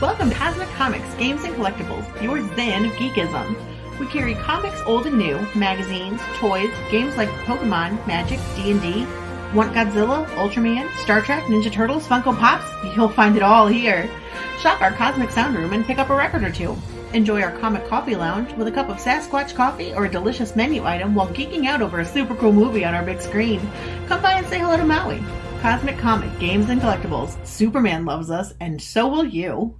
Welcome to Cosmic Comics, Games and Collectibles, your zen of geekism. We carry comics old and new, magazines, toys, games like Pokemon, Magic, D&D. Want Godzilla, Ultraman, Star Trek, Ninja Turtles, Funko Pops? You'll find it all here. Shop our Cosmic Sound Room and pick up a record or two. Enjoy our Comic Coffee Lounge with a cup of Sasquatch coffee or a delicious menu item while geeking out over a super cool movie on our big screen. Come by and say hello to Maui. Cosmic Comic, Games and Collectibles. Superman loves us, and so will you.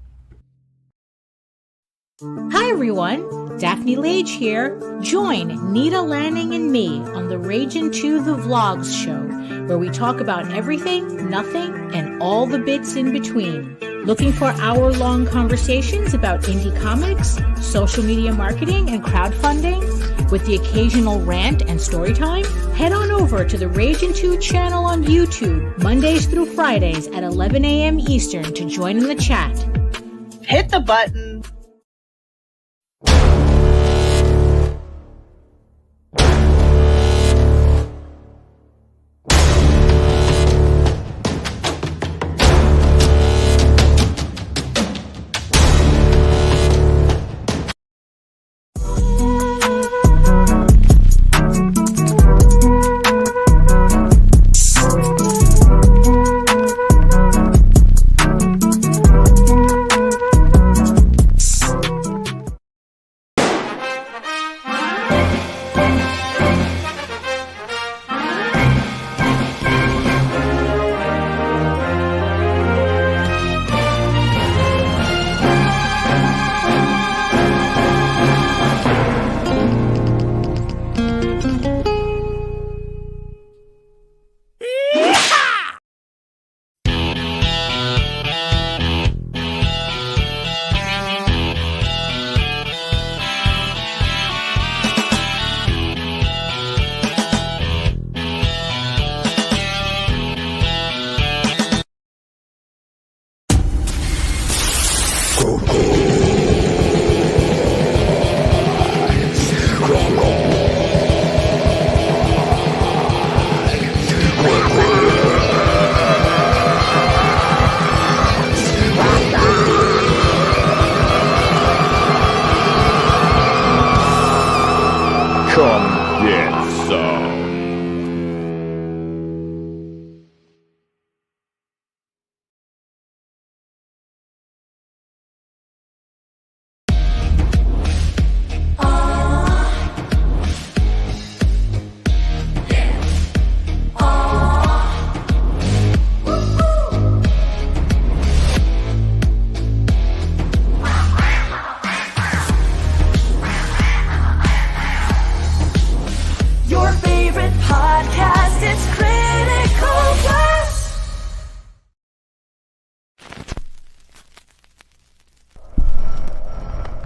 Hi everyone, Daphne Lage here. Join Nita Lanning and me on the Ragin' 2 The Vlogs show, where we talk about everything, nothing, and all the bits in between. Looking for hour-long conversations about indie comics, social media marketing, and crowdfunding, with the occasional rant and story time? Head on over to the Ragin' 2 channel on YouTube, Mondays through Fridays at 11 a.m. Eastern to join in the chat. Hit the button.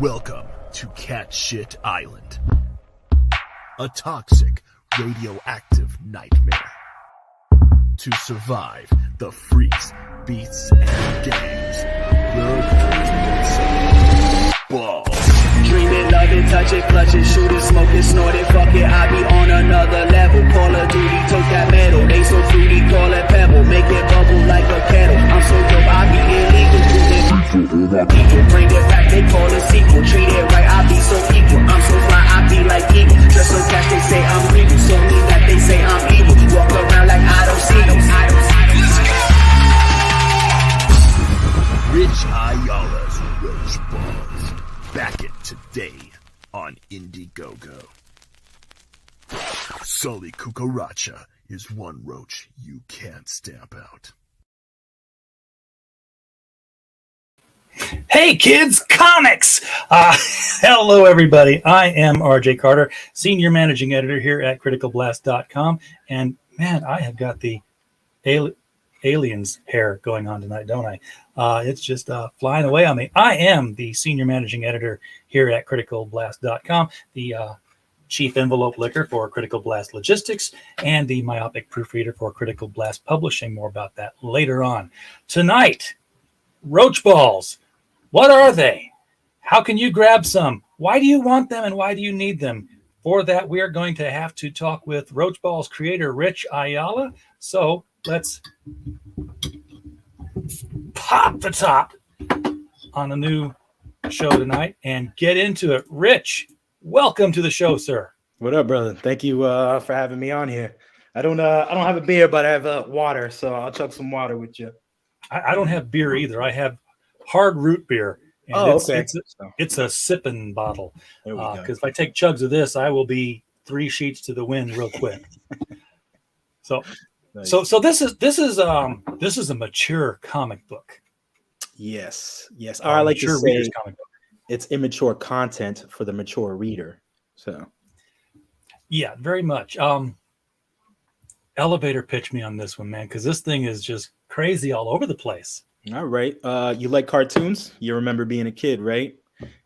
Welcome to Cat Shit Island, a toxic, radioactive nightmare. To survive the freaks, beasts, and gangs, the balls. Dream it, love it, touch it, clutch it, shoot it, smoke it, snort it, fuck it. I be on another level. Call of Duty, took that metal. They so fruity, call it pebble. Make it bubble like a kettle. I'm so dope, I be illegal. People bring it back, they call it sequel. Treat it right, I be so equal. I'm so fly, I be like eagle. Dress so cash, they say I'm regal. So mean that they say I'm evil. Walk around like I don't see them. Rich Ayala's Roach Balls. Back it today on Indiegogo. Sully Cucaracha is one roach you can't stamp out. Hey kids, comics! Hello everybody, I am RJ Carter, Senior Managing Editor here at CriticalBlast.com, and man, I have got the aliens hair going on tonight, don't I? It's just flying away on me. I am the Senior Managing Editor here at CriticalBlast.com, the Chief Envelope Licker for Critical Blast Logistics, and the Myopic Proofreader for Critical Blast Publishing. More about that later on. Tonight, Roach Balls. What are they? How can you grab some? Why do you want them and why do you need them? For that, we are going to have to talk with Roach Balls creator Rich Ayala. So let's pop the top on the new show tonight and get into it. Rich, welcome to the show, sir. What up, brother? Thank you for having me on here. I don't have a beer, but I have water, so I'll chug some water with you. I don't have beer either. I have hard root beer. And okay. It's a sipping bottle. There we go. Because if I take chugs of this, I will be 3 sheets to the wind real quick. So, nice. so this is a mature comic book. Yes. Or I like to say comic book. It's immature content for the mature reader. So, yeah, very much. Elevator pitch me on this one, man, because this thing is just crazy all over the place. All right. You like cartoons? You remember being a kid, right?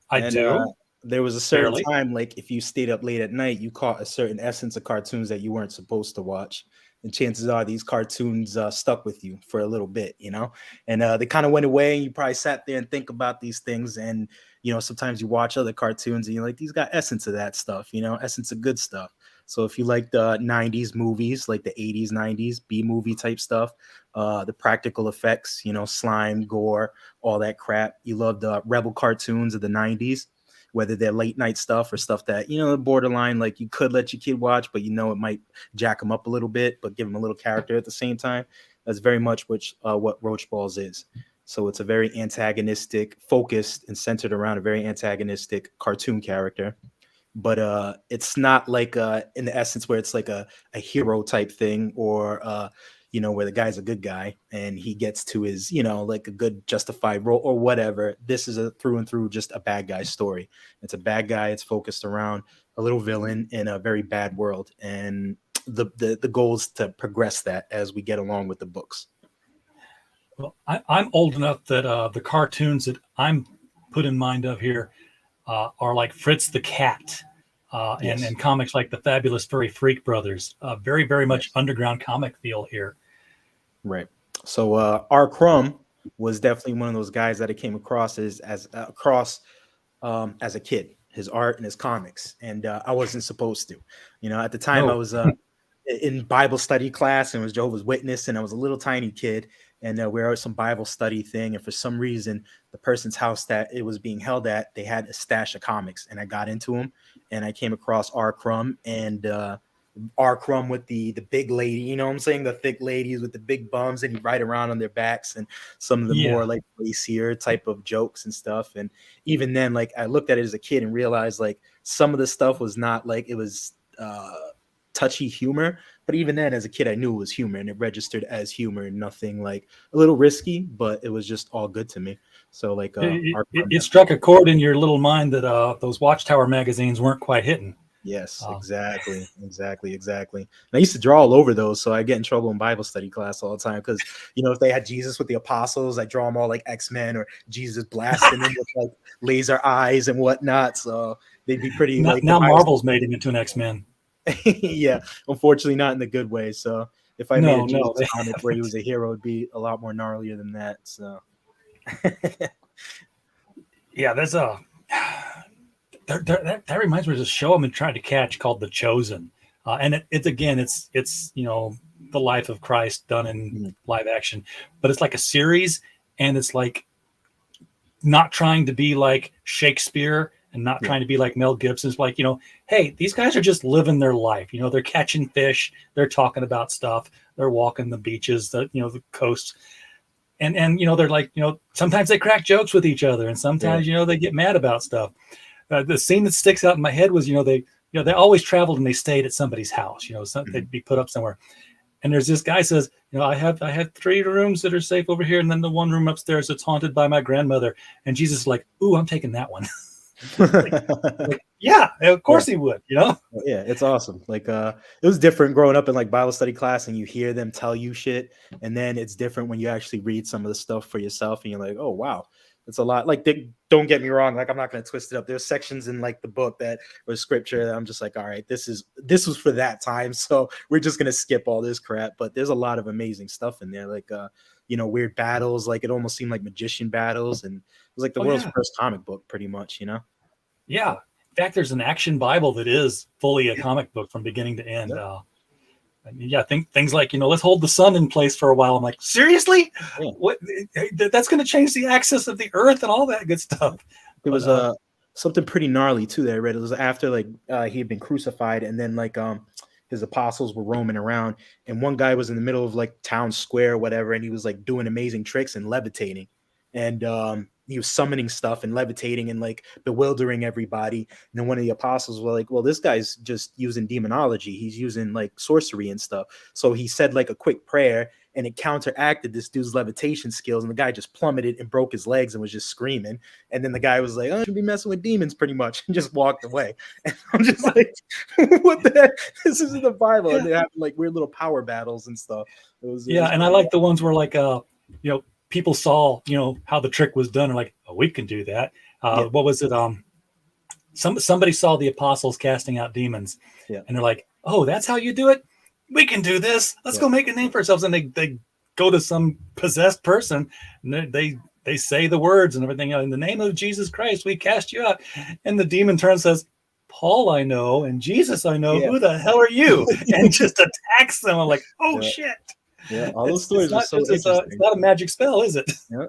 I do. There was a certain time, like if you stayed up late at night, you caught a certain essence of cartoons that you weren't supposed to watch. And chances are these cartoons stuck with you for a little bit, you know, and they kind of went away. And you probably sat there and think about these things. And, you know, sometimes you watch other cartoons and you're like, these got essence of that stuff, you know, essence of good stuff. So if you like the 90s movies, like the 80s, 90s, B-movie type stuff, the practical effects, you know, slime, gore, all that crap. You love the rebel cartoons of the 90s, whether they're late night stuff or stuff that, you know, borderline, like you could let your kid watch, but you know, it might jack them up a little bit, but give them a little character at the same time. That's very much what Roach Balls is. So it's a very antagonistic, focused and centered around a very antagonistic cartoon character. But it's not like in the essence where it's like a hero type thing or, you know, where the guy's a good guy and he gets to his, you know, like a good justified role or whatever. This is a through and through just a bad guy story. It's a bad guy. It's focused around a little villain in a very bad world. And the goal is to progress that as we get along with the books. Well, I'm old enough that the cartoons that I'm put in mind of here are like Fritz the Cat Yes. and comics like the Fabulous Furry Freak Brothers. Very, very much underground comic feel here. Right. So R. Crumb was definitely one of those guys that I came across as a kid, his art and his comics. And I wasn't supposed to. You know, at the time I was in Bible study class and was Jehovah's Witness, and I was a little tiny kid. And we were at some Bible study thing. And for some reason, the person's house that it was being held at, they had a stash of comics. And I got into them. And I came across R. Crumb and R. Crumb with the big lady. You know what I'm saying? The thick ladies with the big bums. And he'd ride around on their backs. And some of the more like racier type of jokes and stuff. And even then, like I looked at it as a kid and realized like some of the stuff was not like it was touchy humor. But even then, as a kid, I knew it was humor and it registered as humor and nothing like a little risky, but it was just all good to me. So like it struck a chord in your little mind that those Watchtower magazines weren't quite hitting. Yes, exactly. And I used to draw all over those, so I get in trouble in Bible study class all the time because, you know, if they had Jesus with the apostles, I draw them all like X-Men or Jesus blasting them with like laser eyes and whatnot. So they'd be pretty. Now Marvel's made him into an X-Men. Yeah, unfortunately not in the good way. So if I made a Jesus comic where he was a hero, it'd be a lot more gnarlier than that. So yeah, there's that reminds me of this show I've been trying to catch called The Chosen, and it's you know, the life of Christ done in live action, but it's like a series, and it's like not trying to be like Shakespeare and not trying to be like Mel Gibson's, like, you know, hey, these guys are just living their life. You know, they're catching fish, they're talking about stuff, they're walking the beaches, the coasts. And you know, they're like, you know, sometimes they crack jokes with each other, and sometimes, you know, they get mad about stuff. The scene that sticks out in my head was, they always traveled and they stayed at somebody's house, you know, they'd be put up somewhere. And there's this guy says, you know, I have 3 rooms that are safe over here, and then the one room upstairs that's haunted by my grandmother. And Jesus is like, ooh, I'm taking that one. like, yeah, of course he would, you know. Yeah, it's awesome. Like it was different growing up in like Bible study class and you hear them tell you shit, and then it's different when you actually read some of the stuff for yourself and you're like, oh wow, it's a lot. Like don't get me wrong, like I'm not going to twist it up. There's sections in like the book that was scripture that I'm just like, all right, this was for that time, so we're just going to skip all this crap. But there's a lot of amazing stuff in there, like you know, weird battles, like it almost seemed like magician battles, and it was like the world's first comic book pretty much, you know. Yeah. In fact, there's an action Bible that is fully a comic book from beginning to end. Yeah, things like, let's hold the sun in place for a while. I'm like, seriously? Yeah. What? That's going to change the axis of the earth and all that good stuff. There was something pretty gnarly too that I read. It was after like he had been crucified, and then like his apostles were roaming around, and one guy was in the middle of like town square or whatever, and he was like doing amazing tricks and levitating, and he was summoning stuff and levitating and like bewildering everybody. And then one of the apostles were like, "Well, this guy's just using demonology. He's using like sorcery and stuff." So he said like a quick prayer, and it counteracted this dude's levitation skills, and the guy just plummeted and broke his legs and was just screaming. And then the guy was like, "Oh, you should be messing with demons," pretty much, and just walked away. And I'm just like, "What the heck? This isn't the Bible." And they have like weird little power battles and stuff. And I like the ones where like people saw how the trick was done and like, oh, we can do that. What was it? Somebody saw the apostles casting out demons, and they're like, "Oh, that's how you do it. We can do this. Let's go make a name for ourselves." And they go to some possessed person, and they say the words and everything. In the name of Jesus Christ, we cast you out. And the demon turns and says, "Paul I know, and Jesus I know. Who the hell are you?" And just attacks them. I'm like, oh shit. Yeah, all those stories are so interesting. It's not a magic spell, is it? Yeah.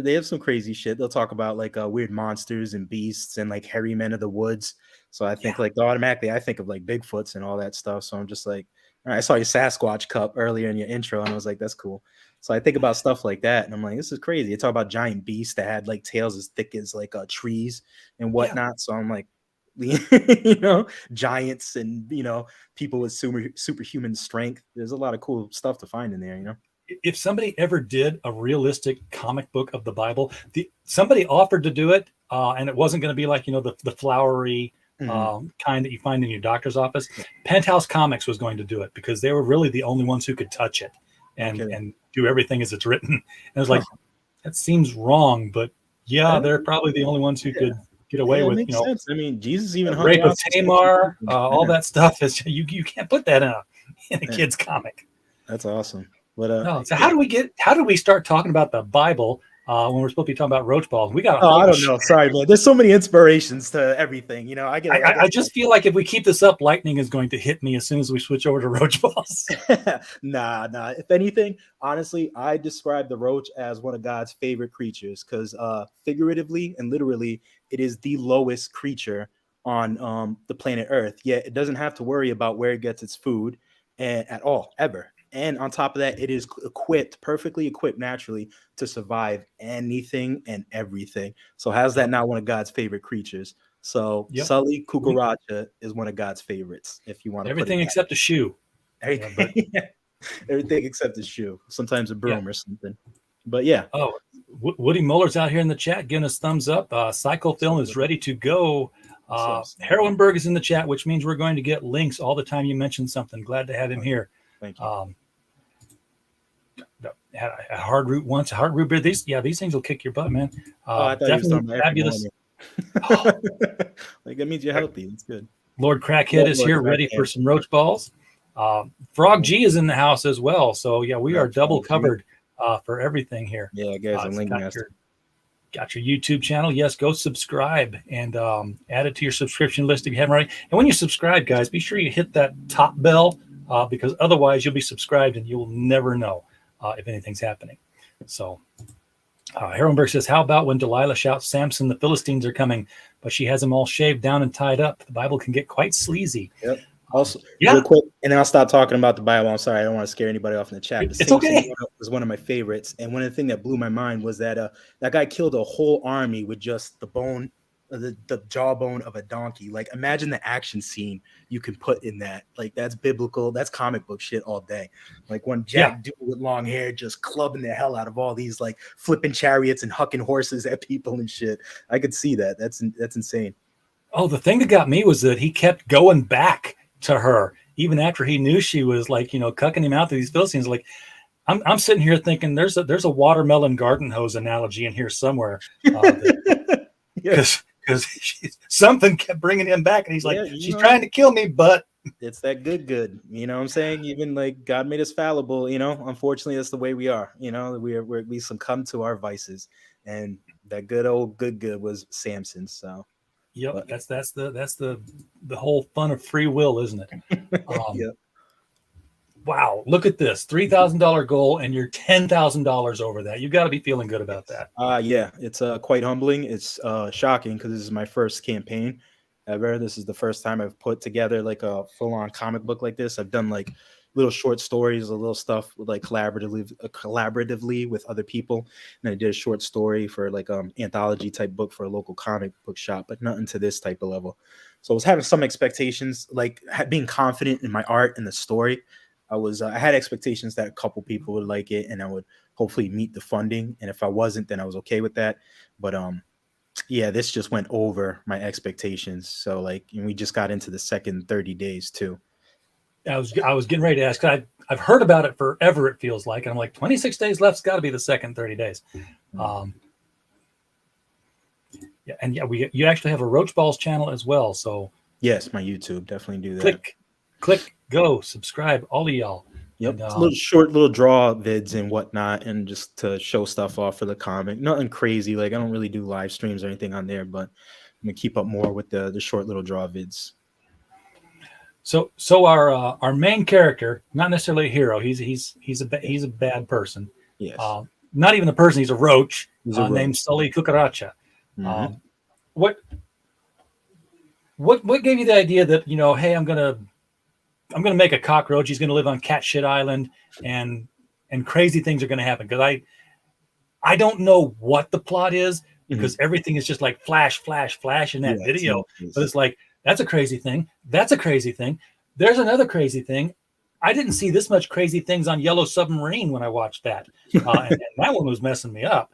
They have some crazy shit. They'll talk about like weird monsters and beasts and like hairy men of the woods. So I think like automatically I think of like Bigfoots and all that stuff. So I'm just like, all right, I saw your Sasquatch cup earlier in your intro, and I was like, that's cool. So I think about stuff like that, and I'm like, this is crazy. They talk about giant beasts that had like tails as thick as like trees and whatnot. So I'm like, giants and people with superhuman strength. There's a lot of cool stuff to find in there. If somebody ever did a realistic comic book of the Bible, somebody offered to do it, and it wasn't going to be like the flowery kind that you find in your doctor's office. Penthouse Comics was going to do it because they were really the only ones who could touch it and do everything as it's written. And it was like, that seems wrong, but they're probably the only ones who could get away with, sense. I mean, Jesus even Rape of Tamar, all that stuff is you can't put that in a kid's comic. That's awesome. But so how do we start talking about the Bible when we're supposed to be talking about roach balls? We got. I don't know. Sorry, man. There's so many inspirations to everything. I just feel like if we keep this up, lightning is going to hit me as soon as we switch over to roach balls. Nah. If anything, honestly, I describe the roach as one of God's favorite creatures because figuratively and literally, it is the lowest creature on the planet Earth. Yet it doesn't have to worry about where it gets its food at all, ever. And on top of that, it is perfectly equipped naturally to survive anything and everything. So how's that not one of God's favorite creatures? So Sully Cucaracha is one of God's favorites. If you want to everything except a shoe. Everything except a shoe. Sometimes a broom or something. But yeah. Oh, Woody Muller's out here in the chat giving us thumbs up. Cyclofilm is ready to go. Heroinberg is in the chat, which means we're going to get links all the time you mention something. Glad to have him here. Thank you. Had a hard root once, a hard root beer. These things will kick your butt, man. I thought definitely fabulous. Like that means you're healthy. That's good. Lord Crackhead is here, ready for some roach balls. Frog G is in the house as well. So we are double covered for everything here. Yeah, guys, I'm linking us. Got your YouTube channel. Yes, go subscribe and add it to your subscription list if you haven't already. And when you subscribe, guys, be sure you hit that top bell because otherwise you'll be subscribed and you will never know if anything's happening. So Heronberg says, how about when Delilah shouts, Samson, the Philistines are coming, but she has them all shaved down and tied up? The Bible can get quite sleazy. Yep. Also, real quick, and then I'll stop talking about the Bible. I'm sorry, I don't want to scare anybody off in the chat. It's okay. Was one of my favorites, and one of the things that blew my mind was that that guy killed a whole army with just the bone, the jawbone of a donkey. Like, imagine the action scene you can put in that. Like, that's biblical. That's comic book shit all day. Like when Jack dude with long hair just clubbing the hell out of all these like flipping chariots and hucking horses at people and shit. I could see that. That's insane. Oh, the thing that got me was that he kept going back to her even after he knew she was like, cucking him out to these Philistines. Like, I'm sitting here thinking there's a watermelon garden hose analogy in here somewhere. Because something kept bringing him back, and he's like, she's trying to kill me, but it's that good. You know what I'm saying? Even like God made us fallible. Unfortunately, that's the way we are. We succumb to our vices, and that good old good was Samson. So. Yep, but that's the whole fun of free will, isn't it? wow, look at this $3,000 goal, and you're $10,000 over that. You got to be feeling good about that. Yeah, it's quite humbling. It's shocking because this is my first campaign ever. This is the first time I've put together like a full-on comic book like this. I've done like little short stories, a little stuff with like collaboratively with other people, and I did a short story for like anthology type book for a local comic book shop, but nothing to this type of level. So I was having some expectations, like being confident in my art and the story. I had expectations that a couple people would like it, and I would hopefully meet the funding. And if I wasn't, then I was okay with that. But yeah, this just went over my expectations. So like, and we just got into the second 30 days too. I was getting ready to ask. I've heard about it forever. It feels like, and I'm like 26 days left's got to be the second 30 days. Yeah, and yeah, you actually have a Roach Balls channel as well. So yes, my YouTube, definitely do that. Click, go, subscribe, all of y'all. Yep, And, little short little draw vids and whatnot, and just to show stuff off for the comic. Nothing crazy. Like I don't really do live streams or anything on there, but I'm gonna keep up more with the short little draw vids. So our main character, not necessarily a hero. He's a bad person. Yes. Not even a person. He's a roach, He's a roach. named Sully Cucaracha. Mm-hmm. What gave you the idea that, you know, hey, I'm gonna make a cockroach. He's gonna live on Cat Shit Island, and crazy things are gonna happen? Because I don't know what the plot is, because everything is just like flash in that video. But it's like, that's a crazy thing. That's a crazy thing. There's another crazy thing. I didn't see this much crazy things on Yellow Submarine when I watched that. And that one was messing me up.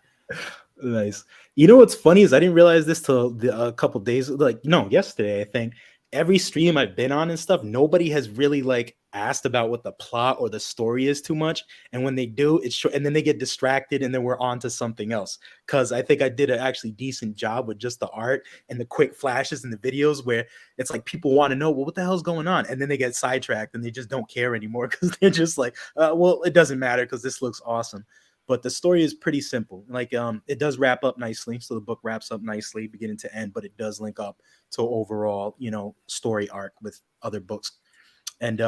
Nice. You know what's funny is I didn't realize this till a couple days, yesterday, I think. Every stream I've been on and stuff, nobody has really like asked about what the plot or the story is too much. And when they do, it's short, and then they get distracted, and then we're on to something else. Because I think I did an actually decent job with just the art and the quick flashes in the videos, where it's like people want to know, well, what the hell's going on? And then they get sidetracked and they just don't care anymore, because they're just like, well, it doesn't matter because this looks awesome. But the story is pretty simple. Like it does wrap up nicely. So the book wraps up nicely, beginning to end, but it does link up to overall, story arc with other books. And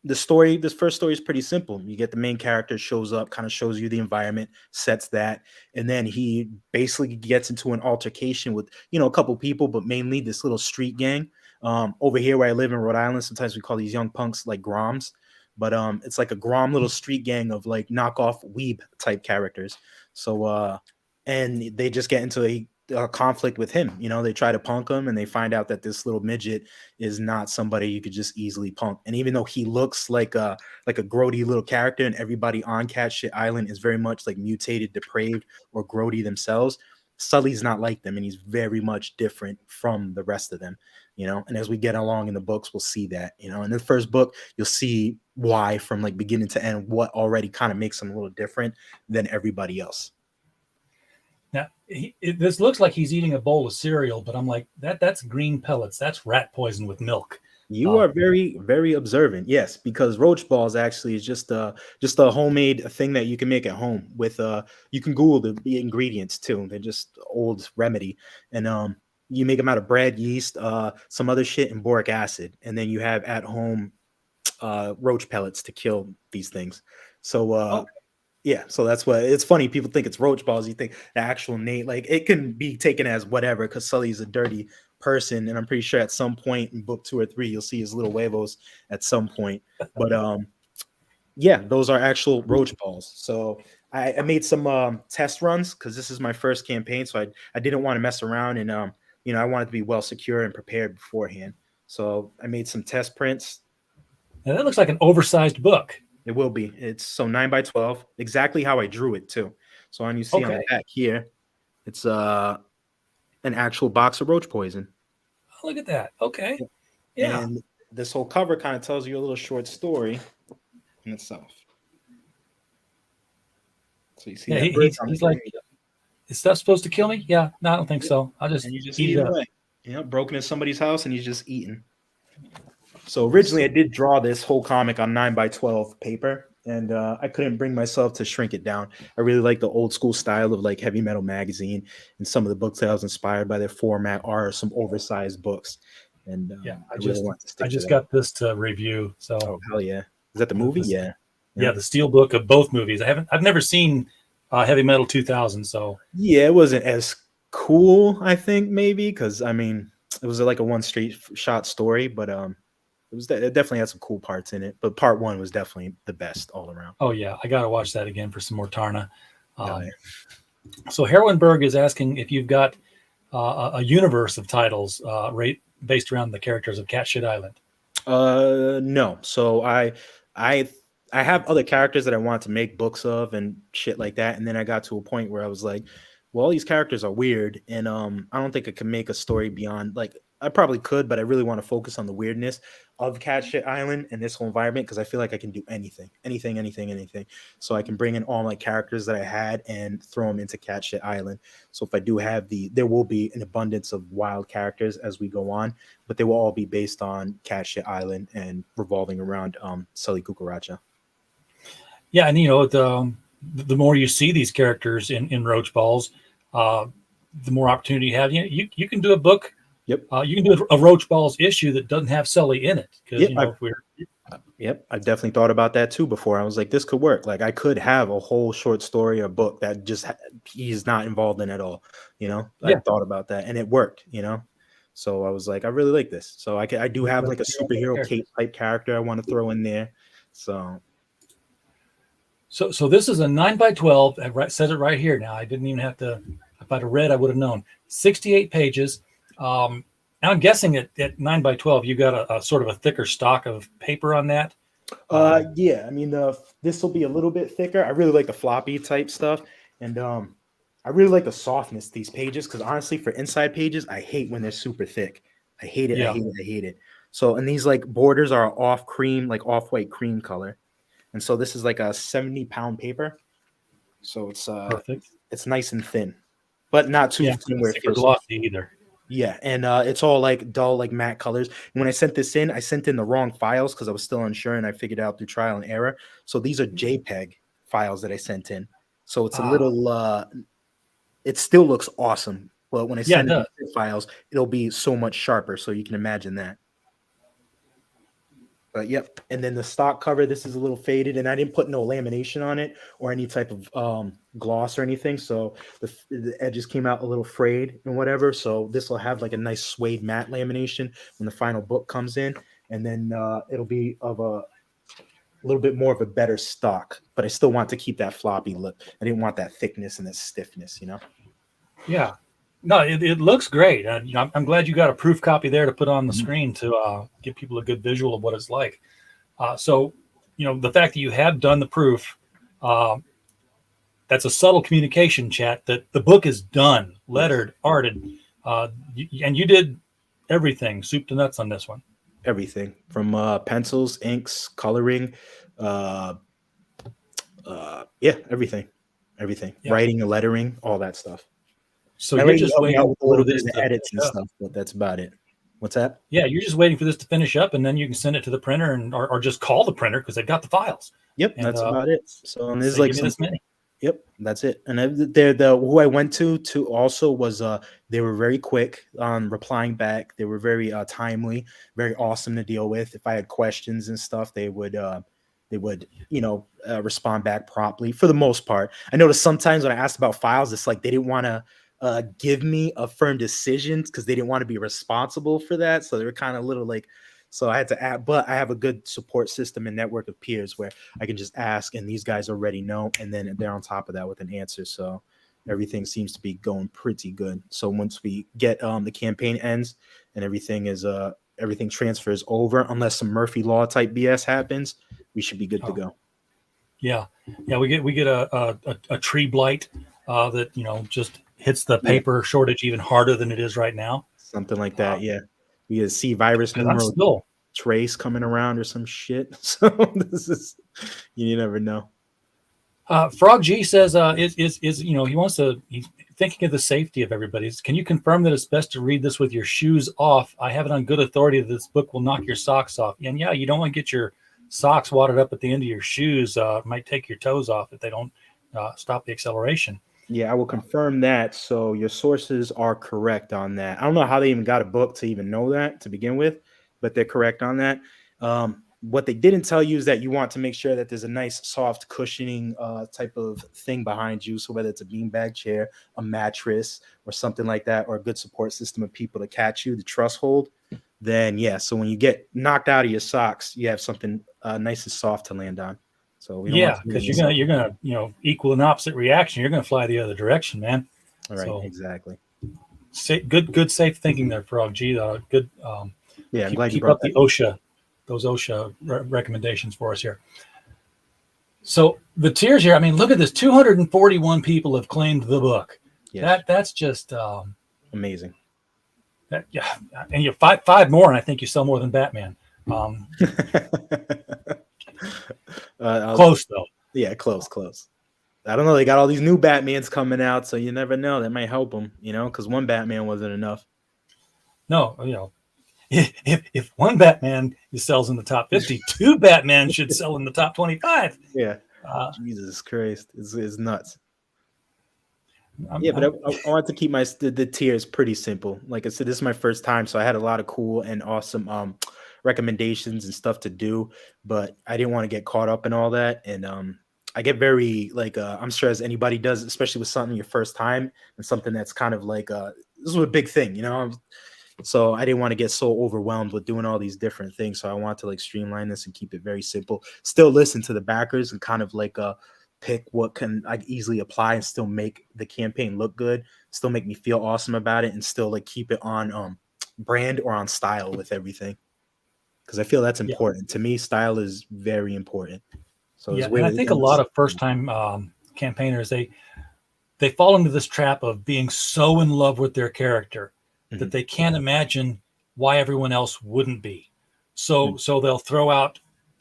this first story is pretty simple. You get the main character shows up, kind of shows you the environment, sets that, and then he basically gets into an altercation with, a couple people, but mainly this little street gang. Over here where I live in Rhode Island, sometimes we call these young punks like Groms. But it's like a Grom little street gang of like knockoff weeb type characters. So and they just get into a conflict with him. They try to punk him, and they find out that this little midget is not somebody you could just easily punk. And even though he looks like a grody little character, and everybody on Cat Shit Island is very much like mutated, depraved, or grody themselves, Sully's not like them, and he's very much different from the rest of them. And as we get along in the books, we'll see that. In the first book, you'll see why from like beginning to end, what already kind of makes him a little different than everybody else. Now, this looks like he's eating a bowl of cereal, but I'm like, that's green pellets. That's rat poison with milk. You are very, very observant. Yes, because Roach Balls actually is just a homemade thing that you can make at home with you can Google the ingredients too. They're just old remedy. And you make them out of bread, yeast, some other shit, and boric acid. And then you have at home roach pellets to kill these things. So yeah, so that's what it's funny. People think it's Roach Balls. You think the actual name, like it can be taken as whatever, because Sully's a dirty person, and I'm pretty sure at some point in book 2 or 3 you'll see his little huevos at some point. But yeah, those are actual Roach Balls. So I made some test runs because this is my first campaign, so I didn't want to mess around, and I wanted to be well secure and prepared beforehand. So I made some test prints. Now that looks like an oversized book. It will be. It's so 9x12, exactly how I drew it too. So on you see on the back here, it's an actual box of roach poison. Oh, look at that. Okay. Yeah. And this whole cover kind of tells you a little short story in itself. So you see he's like, is stuff supposed to kill me? Yeah. No, I don't think so. I'll just eat it up. Broken in somebody's house and he's just eating. So originally I did draw this whole comic on 9x12 paper, and I couldn't bring myself to shrink it down. I really like the old school style of like Heavy Metal Magazine, and some of the books that I was inspired by their format are some oversized books. And I just got this to review. So hell yeah. Is that the movie? Yeah. Yeah, the steel book of both movies. I've never seen Heavy Metal 2000, so Yeah, it wasn't as cool, I think, maybe, because I mean, it was like a one straight shot story, but it definitely had some cool parts in it. But part one was definitely the best all around. oh yeah, I gotta watch that again for some more Tarna. Oh, yeah. So Herwenberg is asking if you've got a universe of titles based around the characters of Cat Shit Island. No. So I I have other characters that I want to make books of and shit like that, and then I got to a point where I was like, well, all these characters are weird, and I don't think I can make a story beyond like I probably could, but I really want to focus on the weirdness of Cat Shit Island and this whole environment because I feel like I can do anything, anything, anything, anything. So I can bring in all my characters that I had and throw them into Cat Shit Island. So if I do have there will be an abundance of wild characters as we go on, but they will all be based on Cat Shit Island and revolving around Sully Cucaracha. Yeah, and the more you see these characters in Roach Balls, the more opportunity you have. You can do a book. Yep. You can do a Roach Balls issue that doesn't have Sully in it because Yep, I definitely thought about that too before. I was like, this could work. Like I could have a whole short story or book that just he's not involved in at all. I thought about that and it worked. So I was like, I really like this. So I do have like a superhero cape type character I want to throw in there. So this is a 9x12. It says it right here. Now I didn't even have to. If I'd have read, I would have known. 68 pages. Now I'm guessing at 9x12, you got a sort of a thicker stock of paper on that. Yeah, I mean this will be a little bit thicker. I really like the floppy type stuff, and I really like the softness of these pages because honestly, for inside pages, I hate when they're super thick. I hate it. Yeah. I hate it. So and these like borders are off cream, like off-white cream color, and so this is like a 70-pound paper. So it's perfect. It's nice and thin, but not too thin where it feels glossy either. Yeah, and it's all like dull, like matte colors. And when I sent this in, I sent in the wrong files because I was still unsure, and I figured out through trial and error. So these are JPEG files that I sent in. So it's a little. It still looks awesome, but when I send in the files, it'll be so much sharper. So you can imagine that. But yep, and then the stock cover, this is a little faded, and I didn't put no lamination on it or any type of gloss or anything, so the edges came out a little frayed and whatever. So this will have like a nice suede matte lamination when the final book comes in, and then it'll be of a little bit more of a better stock. But I still want to keep that floppy look. I didn't want that thickness and that stiffness, Yeah. No, it looks great. I'm glad you got a proof copy there to put on the screen to give people a good visual of what it's like. So, the fact that you have done the proof, that's a subtle communication, chat, that the book is done, lettered, arted, and you did everything, soup to nuts on this one. Everything from pencils, inks, coloring, everything, yeah. Writing, lettering, all that stuff. So you're just waiting out with a little bit of edits and stuff, but that's about it. What's that? Yeah, you're just waiting for this to finish up, and then you can send it to the printer, or just call the printer because they've got the files. Yep, and that's about it. So and there's like this many. Yep, that's it. And the who I went to also was they were very quick on replying back. They were very timely, very awesome to deal with. If I had questions and stuff, they would respond back promptly for the most part. I noticed sometimes when I asked about files, it's like they didn't want to give me a firm decision because they didn't want to be responsible for that. So they were kind of a little like, so I had to add, but I have a good support system and network of peers where I can just ask and these guys already know. And then they're on top of that with an answer. So everything seems to be going pretty good. So once we get the campaign ends and everything transfers over, unless some Murphy Law type BS happens, we should be good to go. Yeah. We get a tree blight that just hits the paper shortage even harder than it is right now. Something like that. Yeah. We get a C virus numero trace coming around or some shit. So this is, you never know. Frog G says he's thinking of the safety of everybody. Can you confirm that it's best to read this with your shoes off? I have it on good authority that this book will knock your socks off. And yeah, you don't want to get your socks wadded up at the end of your shoes. It might take your toes off if they don't stop the acceleration. Yeah, I will confirm that. So your sources are correct on that. I don't know how they even got a book to even know that to begin with, but they're correct on that. What they didn't tell you is that you want to make sure that there's a nice soft cushioning type of thing behind you. So whether it's a beanbag chair, a mattress, or something like that, or a good support system of people to catch you, the truss hold, then yeah. So when you get knocked out of your socks, you have something nice and soft to land on. So we don't want Yeah, to because you're gonna equal an opposite reaction. You're gonna fly the other direction, man. All right, So exactly. good safe thinking there, Frog G. Good. Yeah, I'm glad you Keep brought up the that. OSHA, those OSHA recommendations for us here. So the tiers here, I mean, look at this. 241 people have claimed the book. Yes. That's just Amazing. yeah, and you five more, and I think you sell more than Batman. Close though. Yeah, close. I don't know. They got all these new Batmans coming out, so you never know. That might help them, because one Batman wasn't enough. No, if one Batman sells in the top 50, two Batman should sell in the top 25. Yeah. Jesus Christ. It's nuts. I want to keep the tiers pretty simple. Like I said, this is my first time, so I had a lot of cool and awesome recommendations and stuff to do, but I didn't want to get caught up in all that. And I get very I'm sure as anybody does, especially with something your first time and something that's kind of like this is a big thing, So I didn't want to get so overwhelmed with doing all these different things. So I want to streamline this and keep it very simple. Still listen to the backers and kind of pick what can easily apply and still make the campaign look good, still make me feel awesome about it, and still keep it on brand or on style with everything. Because I feel that's important. To me, style is very important. So yeah, and I think a lot of first-time campaigners, they fall into this trap of being so in love with their character that they can't imagine why everyone else wouldn't be. So they'll throw out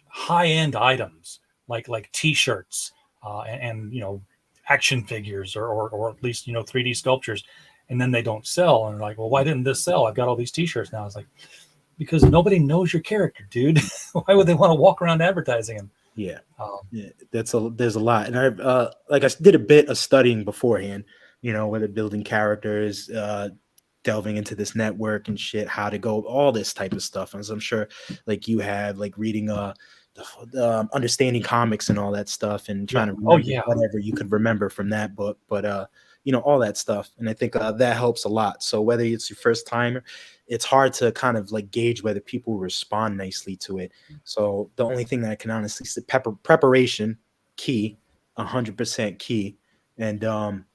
high-end items like T-shirts and action figures or at least 3D sculptures, and then they don't sell. And they're like, well, why didn't this sell? I've got all these T-shirts now. It's like, because nobody knows your character, dude. Why would they want to walk around advertising them? Yeah, there's a lot, and I I did a bit of studying beforehand, whether building characters, delving into this network and shit, how to go, all this type of stuff. As I'm sure you have reading understanding comics and all that stuff, and trying to remember whatever you could remember from that book, but all that stuff. And I think that helps a lot. So whether it's your first time, it's hard to kind of gauge whether people respond nicely to it. So the only thing that I can honestly say, preparation key, 100% key, and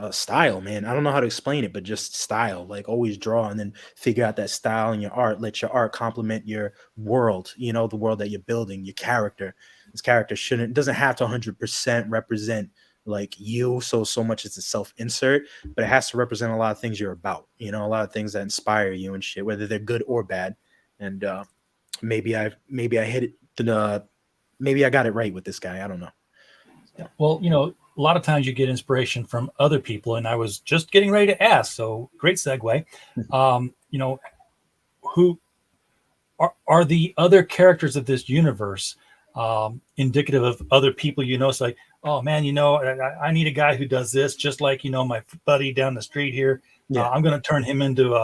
style, man. I don't know how to explain it, but just style. Always draw and then figure out that style in your art. Let your art complement your world, the world that you're building, your character. This character doesn't have to 100% represent you, so much as a self-insert, but it has to represent a lot of things you're about, a lot of things that inspire you and shit, whether they're good or bad. And maybe I hit it, maybe I got it right with this guy. I don't know. Yeah. Well, a lot of times you get inspiration from other people, and I was just getting ready to ask, so great segue. Who are the other characters of this universe indicative of other people? It's like, oh man, I need a guy who does this, just like my buddy down the street here. Yeah. I'm going to turn him into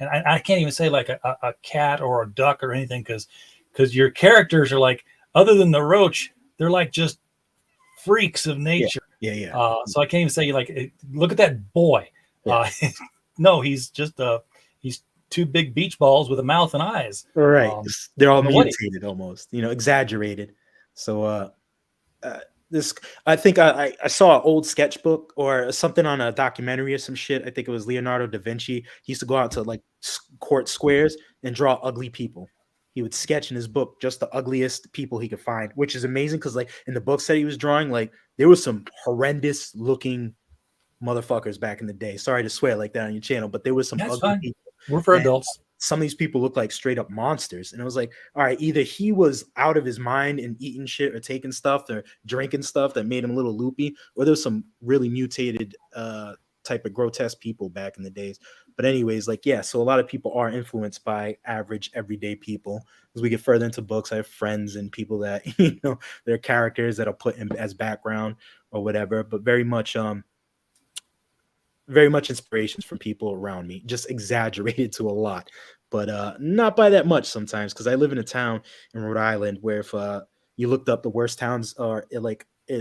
and I can't even say a cat or a duck or anything, because your characters are other than the Roach, they're just freaks of nature. Yeah. So I can't even say look at that boy. Yeah. No, he's just he's two big beach balls with a mouth and eyes. Right. They're all mutated almost, exaggerated. So this, I think I saw an old sketchbook or something on a documentary or some shit. I think it was Leonardo da Vinci. He used to go out to court squares and draw ugly people. He would sketch in his book just the ugliest people he could find, which is amazing because in the books that he was drawing, there was some horrendous looking motherfuckers back in the day. Sorry to swear like that on your channel, but there was some ugly people. We're for adults. Some of these people look like straight up monsters. And it was like, all right, either he was out of his mind and eating shit or taking stuff or drinking stuff that made him a little loopy, or there's some really mutated type of grotesque people back in the days. But anyways, so a lot of people are influenced by average everyday people. As we get further into books, I have friends and people that they're characters that I'll put in as background or whatever, but very much inspirations from people around me, just exaggerated to a lot. but not by that much sometimes, because I live in a town in Rhode Island where if you looked up the worst towns or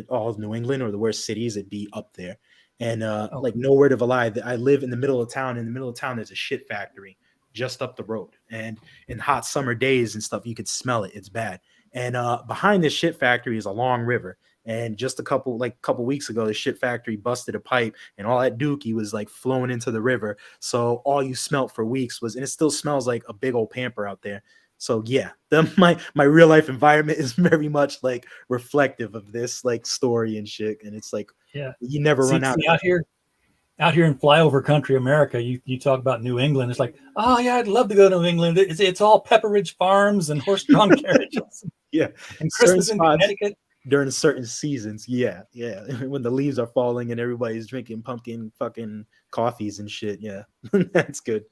all of New England or the worst cities, it'd be up there. And Oh, like, no word of a lie, that I live in the middle of town. In the middle of town, there's a shit factory just up the road, and in hot summer days and stuff, you could smell it. It's bad. And behind this shit factory is a long river. And just a couple weeks ago, the shit factory busted a pipe, and all that dookie was like flowing into the river. So all you smelt for weeks was, and it still smells like a big old pamper out there. So yeah, my real life environment is very much like reflective of this like story and shit. And it's like, yeah. you never run out. See, out here in flyover country America, you talk about New England. It's like, oh yeah, I'd love to go to New England. It's all Pepperidge Farms and horse-drawn carriages. Yeah, And certain Christmas in spots Connecticut. during certain seasons. Yeah, yeah, when the leaves are falling and everybody's drinking pumpkin fucking coffees and shit. Yeah, that's good.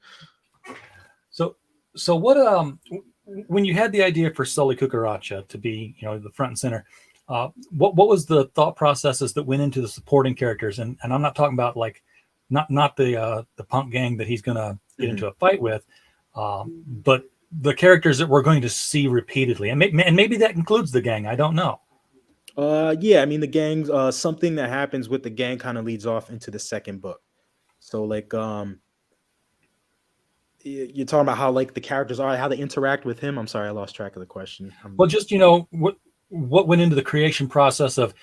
So what when you had the idea for Sully Cucaracha to be, the front and center, what was the thought processes that went into the supporting characters? And I'm not talking about like not the punk gang that he's gonna get into a fight with, but the characters that we're going to see repeatedly, and maybe that includes the gang. I don't know. Yeah, I mean, the gangs, something that happens with the gang kind of leads off into the second book. So like you're talking about how like the characters are, how they interact with him. I'm sorry, I lost track of the question. Well, just what went into the creation process of,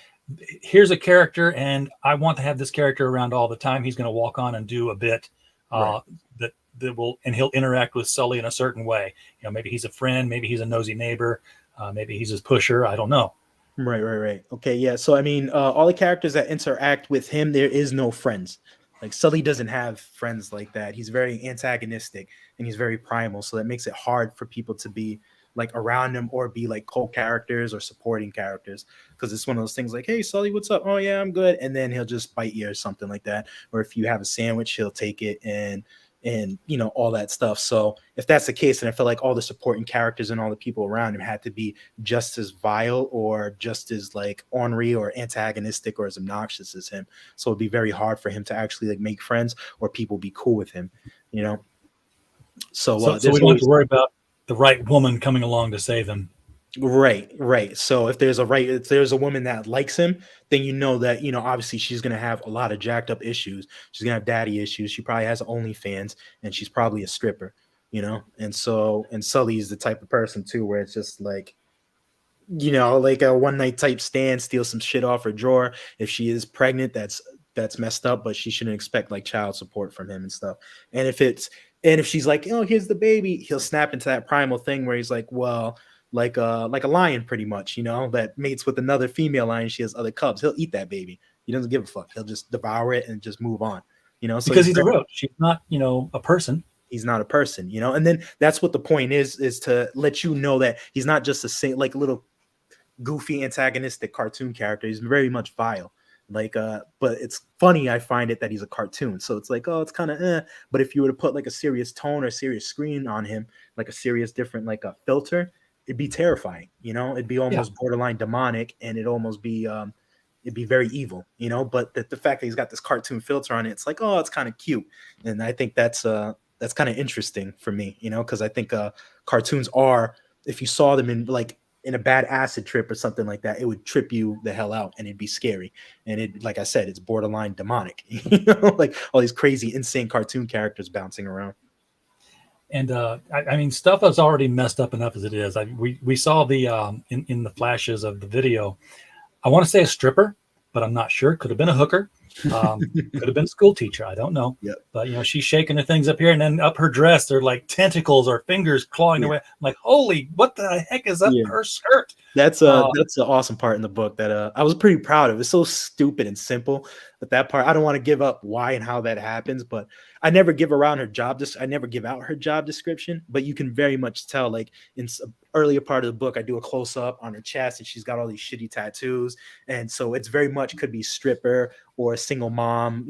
here's a character and I want to have this character around all the time. He's going to walk on and do a bit Right. that will, and he'll interact with Sully in a certain way. Maybe he's a friend, maybe he's a nosy neighbor, maybe he's his pusher. I don't know. Right. Okay, yeah. So I mean, all the characters that interact with him, there is no friends. Like, Sully doesn't have friends like that. He's very antagonistic and he's very primal, so that makes it hard for people to be like around him or be like co-characters or supporting characters, because it's one of those things like, hey Sully, what's up? Oh yeah, I'm good. And then he'll just bite you or something like that. Or if you have a sandwich, he'll take it and all that stuff. So if that's the case, then I feel like all the supporting characters and all the people around him had to be just as vile or just as like ornery or antagonistic or as obnoxious as him. So it'd be very hard for him to actually like make friends or people be cool with him, So we don't have to worry about the right woman coming along to save him. Right. So if there's a woman that likes him, then that, obviously she's going to have a lot of jacked up issues. She's going to have daddy issues. She probably has OnlyFans and she's probably a stripper, And Sully is the type of person too, where it's just like, like a one night type stand, steal some shit off her drawer. If she is pregnant, that's messed up, but she shouldn't expect like child support from him and stuff. And if she's like, oh, here's the baby, he'll snap into that primal thing where he's like, well, like a lion pretty much, that mates with another female lion. She has other cubs. He'll eat that baby. He doesn't give a fuck. He'll just devour it and just move on, so because he's a roach. She's not, a person. He's not a person, and then that's what the point is to let you know that he's not just a like little goofy antagonistic cartoon character. He's very much vile. Like, but it's funny, I find it, that he's a cartoon. So it's like, oh, it's kind of but if you were to put like a serious tone or serious screen on him, like a serious different, like a filter, it'd be terrifying, it'd be almost borderline demonic, and it'd be very evil, but the fact that he's got this cartoon filter on it, it's like, oh, it's kind of cute. And I think that's kind of interesting for me, because I think cartoons are, if you saw them in a bad acid trip or something like that, it would trip you the hell out and it'd be scary. And it, like I said, it's borderline demonic, like all these crazy, insane cartoon characters bouncing around. And I mean, stuff is already messed up enough as it is. We saw the in the flashes of the video, I want to say a stripper, but I'm not sure. Could have been a hooker. Could have been a school teacher. I don't know. Yep. But she's shaking the things up here, and then up her dress, they're like tentacles or fingers clawing their way. I'm like, holy, what the heck is up her skirt? That's the awesome part in the book that I was pretty proud of. It's so stupid and simple, but that part, I don't want to give up why and how that happens, but I never give out her job description, but you can very much tell, like in earlier part of the book, I do a close up on her chest and she's got all these shitty tattoos. And so it's very much could be stripper or a single mom,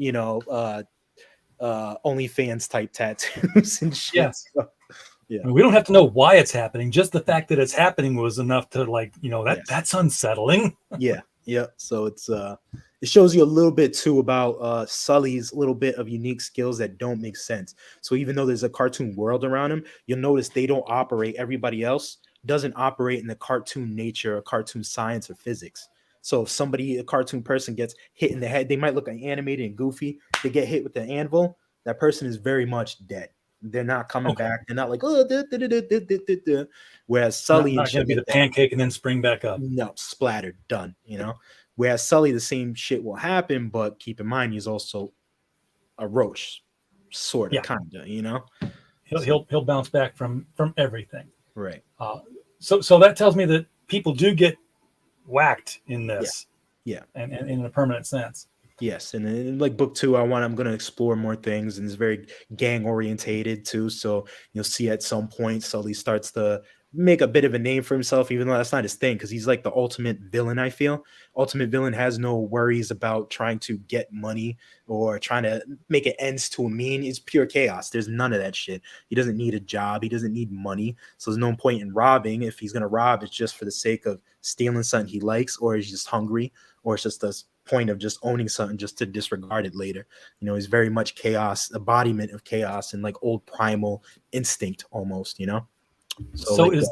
OnlyFans type tattoos and shit. Yeah. So, yeah. I mean, we don't have to know why it's happening. Just the fact that it's happening was enough to that's unsettling. Yeah. So it's it shows you a little bit too about Sully's little bit of unique skills that don't make sense. So even though there's a cartoon world around him, you'll notice they don't operate. Everybody else doesn't operate in the cartoon nature or cartoon science or physics. So if somebody, a cartoon person, gets hit in the head, they might look animated and goofy. They get hit with the anvil. That person is very much dead. They're not coming back. They're not like, oh, whereas Sully Not going to be the pancake and then spring back up. No, splattered, done. Whereas Sully, the same shit will happen, but keep in mind he's also a roach, sort of, kind of. He'll bounce back from everything. Right. So that tells me that people do get whacked in this. Yeah. And in a permanent sense. Yes, and in like book 2, I'm going to explore more things, and it's very gang orientated too. So you'll see at some point Sully starts to make a bit of a name for himself, even though that's not his thing, because he's like the ultimate villain. I feel ultimate villain has no worries about trying to get money or trying to make it ends to a mean. It's pure chaos. There's none of that shit. He doesn't need a job. He doesn't need money. So there's no point in robbing. If he's going to rob, it's just for the sake of stealing something he likes, or he's just hungry, or it's just a point of just owning something just to disregard it later. He's very much chaos, embodiment of chaos, and like old primal instinct almost. So like,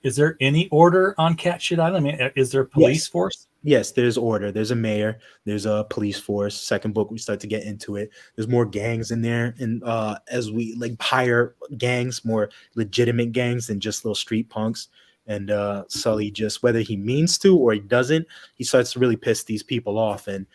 is there any order on Cat Shit Island? I mean, is there a police force? Yes, there's order. There's a mayor. There's a police force. Second book, we start to get into it. There's more gangs in there, and as we like higher gangs, more legitimate gangs than just little street punks. And Sully, just whether he means to or he doesn't, he starts to really piss these people off, and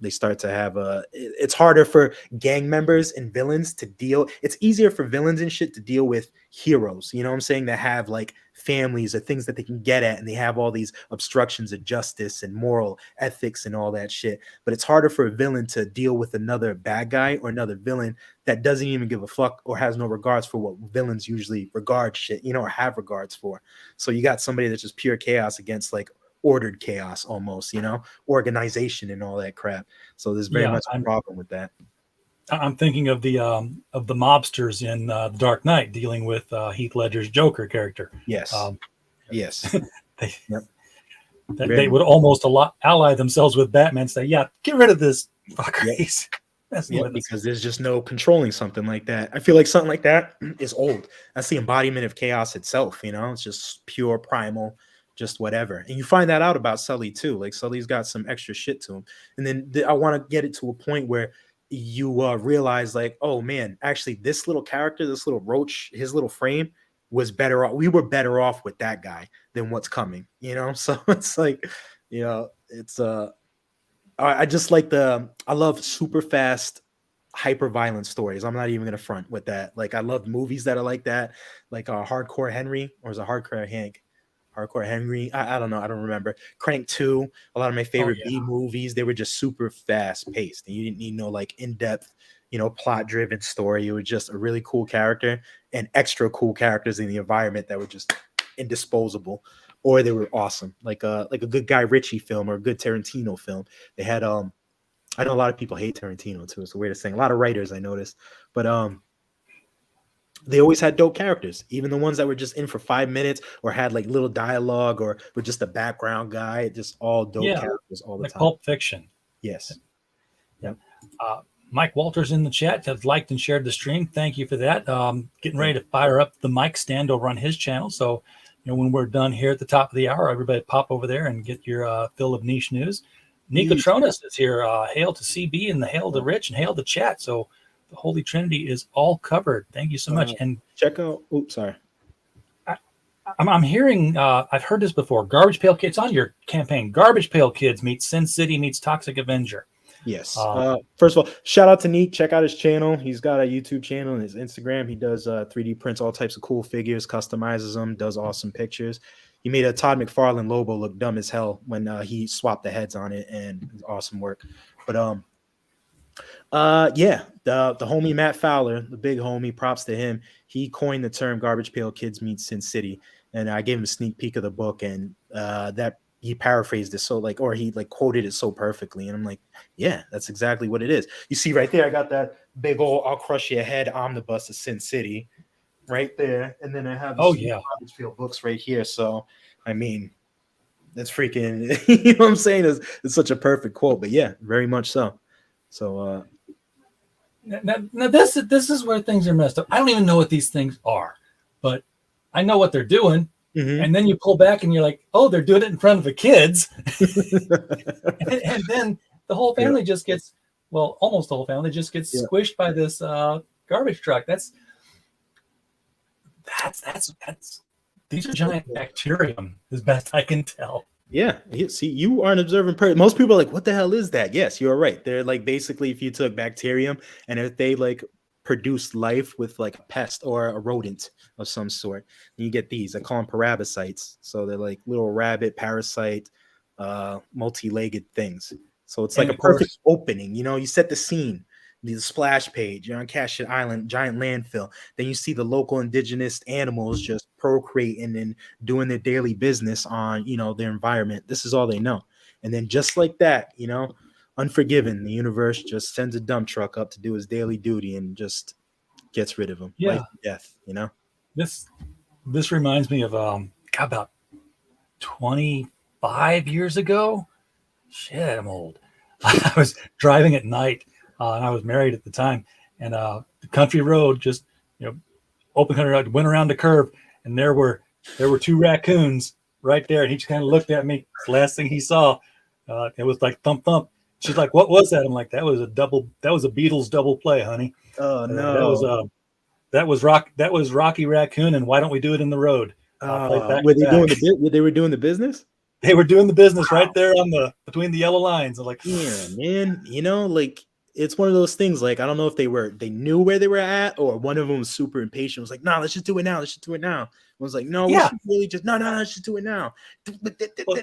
they start to have it's harder for gang members and villains to deal. It's easier for villains and shit to deal with heroes, what I'm saying, that have like families or things that they can get at, and they have all these obstructions of justice and moral ethics and all that shit. But it's harder for a villain to deal with another bad guy or another villain that doesn't even give a fuck or has no regards for what villains usually regard shit, or have regards for. So you got somebody that's just pure chaos against like ordered chaos almost, organization and all that crap. So there's very much a problem with that. I'm thinking of the mobsters in The Dark Knight dealing with Heath Ledger's Joker character. Yes. Yes. They would almost ally themselves with Batman and say, yeah, get rid of this fucker. Yeah, because there's just no controlling something like that. I feel like something like that is old. That's the embodiment of chaos itself. It's just pure primal, just whatever. And you find that out about Sully too. Like Sully's got some extra shit to him. And then I want to get it to a point where you realize like, oh man, actually this little character, this little roach, his little frame was better off. We were better off with that guy than what's coming, So it's like, it's I just like I love super fast, hyper violent stories. I'm not even gonna front with that. Like I love movies that are like that, like Hardcore Henry, or is it Hardcore Hank? Hardcore Henry. I don't know. I don't remember. Crank 2. A lot of my favorite B movies. They were just super fast paced, and you didn't need no like in depth, plot driven story. It was just a really cool character and extra cool characters in the environment that were just indisposable, or they were awesome. Like a good Guy Ritchie film or a good Tarantino film. They had I know a lot of people hate Tarantino too. It's the weirdest thing. A lot of writers I noticed, but they always had dope characters, even the ones that were just in for 5 minutes or had like little dialogue or were just a background guy. Just all dope characters all the time. Pulp Fiction. Yes. Yep. Mike Walters in the chat has liked and shared the stream. Thank you for that. Getting ready to fire up the mic stand over on his channel. So, when we're done here at the top of the hour, everybody pop over there and get your fill of niche news. Nico Tronis is here. Hail to CB and the hail to Rich and hail to chat. So the Holy Trinity is all covered. Thank you so much. And check out. Oops, sorry. I'm hearing. I've heard this before. Garbage Pail Kids on your campaign. Garbage Pail Kids meets Sin City meets Toxic Avenger. Yes. First of all, shout out to Neat. Check out his channel. He's got a YouTube channel and his Instagram. He does 3D prints, all types of cool figures, customizes them, does awesome pictures. He made a Todd McFarlane Lobo look dumb as hell when he swapped the heads on it, and awesome work. But the homie Matt Fowler, the big homie, props to him. He coined the term Garbage Pail Kids meets Sin City, and I gave him a sneak peek of the book, and that he paraphrased it so like, or he like quoted it so perfectly, and I'm like, yeah, that's exactly what it is. You see right there, I got that big old "I'll crush your head" omnibus of Sin City right there, and then I have Garbage Pail books right here. So I mean, That's freaking, you know what I'm saying? It's such a perfect quote, but yeah, very much so. So, now this is where things are messed up. I don't even know what these things are, but I know what they're doing. mhm. And then you pull back and you're like, oh, they're doing it in front of the kids. And then the whole family just gets, well, almost the whole family just gets squished by this garbage truck. That's these are giant bacterium, as best I can tell. Yeah, see, you are an observant person. Most people are like, "What the hell is that?" Yes, you're right. They're like basically if you took bacterium and if they like produce life with like a pest or a rodent of some sort, you get these. I call them parabasites. So they're like little rabbit parasite, multi-legged things. So it's like And a of course, perfect opening. You know, you set the scene. The splash page. You're on Cashet Island, giant landfill. Then you see the local indigenous animals just procreating and doing their daily business on, you know, their environment. This is all they know. And then just like that, you know, Unforgiven, the universe just sends a dump truck up to do his daily duty and just gets rid of him. yeah, Life and death, you know? this reminds me of about 25 years ago. Shit, I'm old. I was driving at night, and I was married at the time, and the country road just, you know, open country road, went around the curve, and there were two raccoons right there, and he just kind of looked at me. The last thing he saw, it was like thump thump. She's like, "What was that?" I'm like, "That was a Beatles double play, honey." Oh No, that was Rocky Raccoon, and Why Don't We Do It in the Road? Played back were to they back. doing the they were doing the business? They were doing the business right there on between the yellow lines. I'm like, Yeah, man. You know, like it's one of those things. Like I don't know if they knew where they were at, or one of them was super impatient. Was like, "No, let's just do it now. Let's just do it now." I was like, "No, we yeah. should really just no, let's just do it now." Well,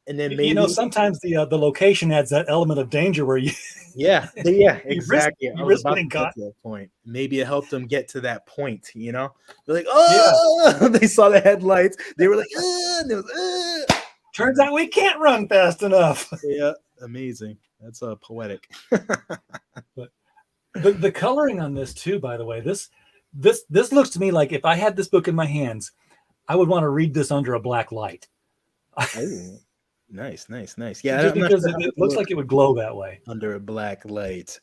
And then maybe you know, sometimes the location adds that element of danger where you yeah, exactly. you I was risk about to getting get caught. to that point. Maybe it helped them get to that point. You know, they're like, Yeah. "Oh!" They saw the headlights. They were like, and it was, Turns out we can't run fast enough. yeah, amazing. That's poetic. But the coloring on this too, by the way, this looks to me like if I had this book in my hands, I would want to read this under a black light. Oh, nice. Yeah, Just I'm not because sure how it it looks looks like it would glow that way. under a black light.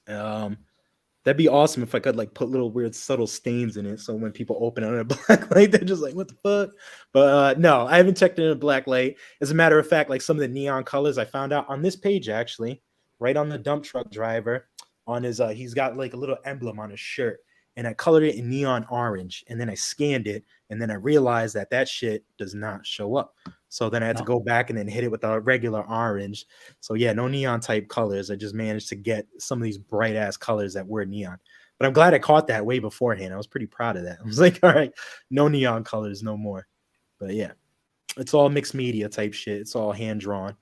That'd be awesome if I could like put little weird subtle stains in it, so when people open it on a black light, they're just like, "What the fuck?" But no, I haven't checked it in a black light. As a matter of fact, like some of the neon colors I found out on this page, actually, right on the dump truck driver, on his he's got like a little emblem on his shirt, and I colored it in neon orange, and then I scanned it, and then I realized that shit does not show up. So then I had to go back and then hit it with a regular orange. So yeah, no neon type colors. I just managed to get some of these bright ass colors that were neon. But I'm glad I caught that way beforehand. I was pretty proud of that. I was like, all right, no neon colors, no more. But yeah, it's all mixed media type shit. It's all hand drawn.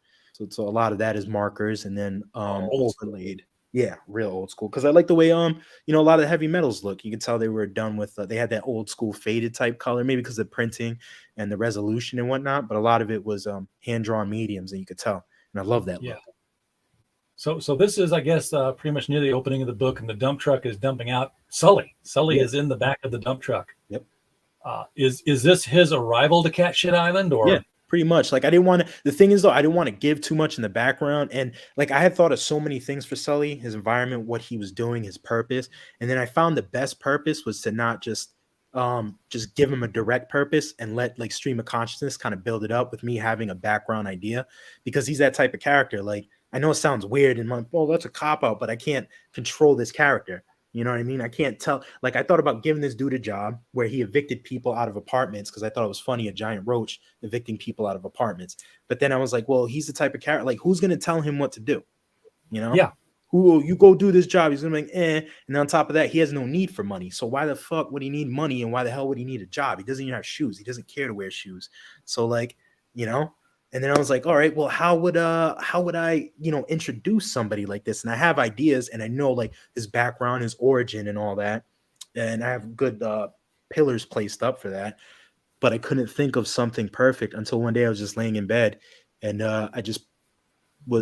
So a lot of that is markers and then overlaid. Yeah, real old school. Because I like the way you know, a lot of the heavy metals look. You can tell they were done with they had that old school faded type color, maybe because of printing and the resolution and whatnot. But a lot of it was hand drawn mediums, and you could tell. And I love that look. So this is, I guess, pretty much near the opening of the book, and the dump truck is dumping out Sully. Sully is in the back of the dump truck. Yep. Is this his arrival to Cashet Island, or? Yeah, pretty much. Like I didn't want to. The thing is, though, I didn't want to give too much in the background, and like I had thought of so many things for Sully, his environment, what he was doing, his purpose, and then I found the best purpose was to not just give him a direct purpose and let like stream of consciousness kind of build it up with me having a background idea, because he's that type of character. Like I know it sounds weird and like, well, that's a cop out, but I can't control this character. You know what I mean? I can't tell. Like I thought about giving this dude a job where he evicted people out of apartments because I thought it was funny, a giant roach evicting people out of apartments. But then I was like, well, he's the type of character, like who's going to tell him what to do? You know? Yeah. Who you go do this job? He's going to be like, eh. And on top of that, he has no need for money. So why the fuck would he need money? And why the hell would he need a job? He doesn't even have shoes. He doesn't care to wear shoes. So like, you know, and then I was like, all right, well, how would I, you know, introduce somebody like this? And I have ideas and I know like his background, his origin and all that. And I have good pillars placed up for that. But I couldn't think of something perfect until one day I was just laying in bed and I just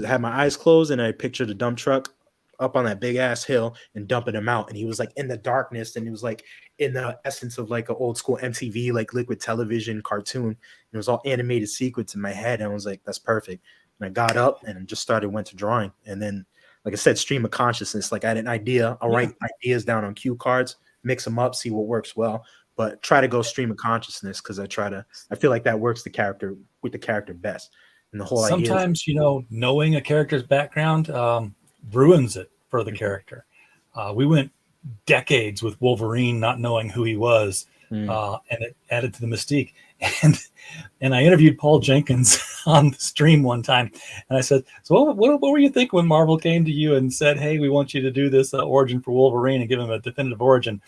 had my eyes closed and I pictured a dump truck up on that big ass hill and dumping him out. And he was like in the darkness, and it was like in the essence of like an old school MTV, like liquid television cartoon. It was all animated sequence in my head. And I was like, that's perfect. And I got up and just went to drawing. And then, like I said, stream of consciousness. Like I had an idea. I'll write ideas down on cue cards, mix them up, see what works well, but try to go stream of consciousness, because I feel like that works with the character best. And the whole sometimes, knowing a character's background ruins it for the character. We went decades with Wolverine not knowing who he was, and it added to the mystique. And I interviewed Paul Jenkins on the stream one time, and I said, "So what were you thinking when Marvel came to you and said, 'Hey, we want you to do this origin for Wolverine and give him a definitive origin'?"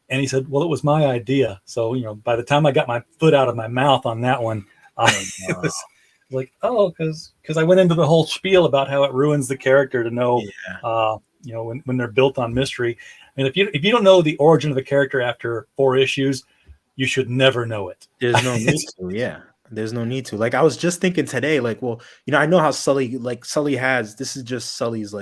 And he said, "Well, it was my idea." So by the time I got my foot out of my mouth on that one, it was like, because I went into the whole spiel about how it ruins the character to know, when they're built on mystery. I mean, if you don't know the origin of the character after 4 issues, you should never know it. There's no need to. Yeah, there's no need to. Like I was just thinking today, like, well, I know how Sully has. This is just Sully's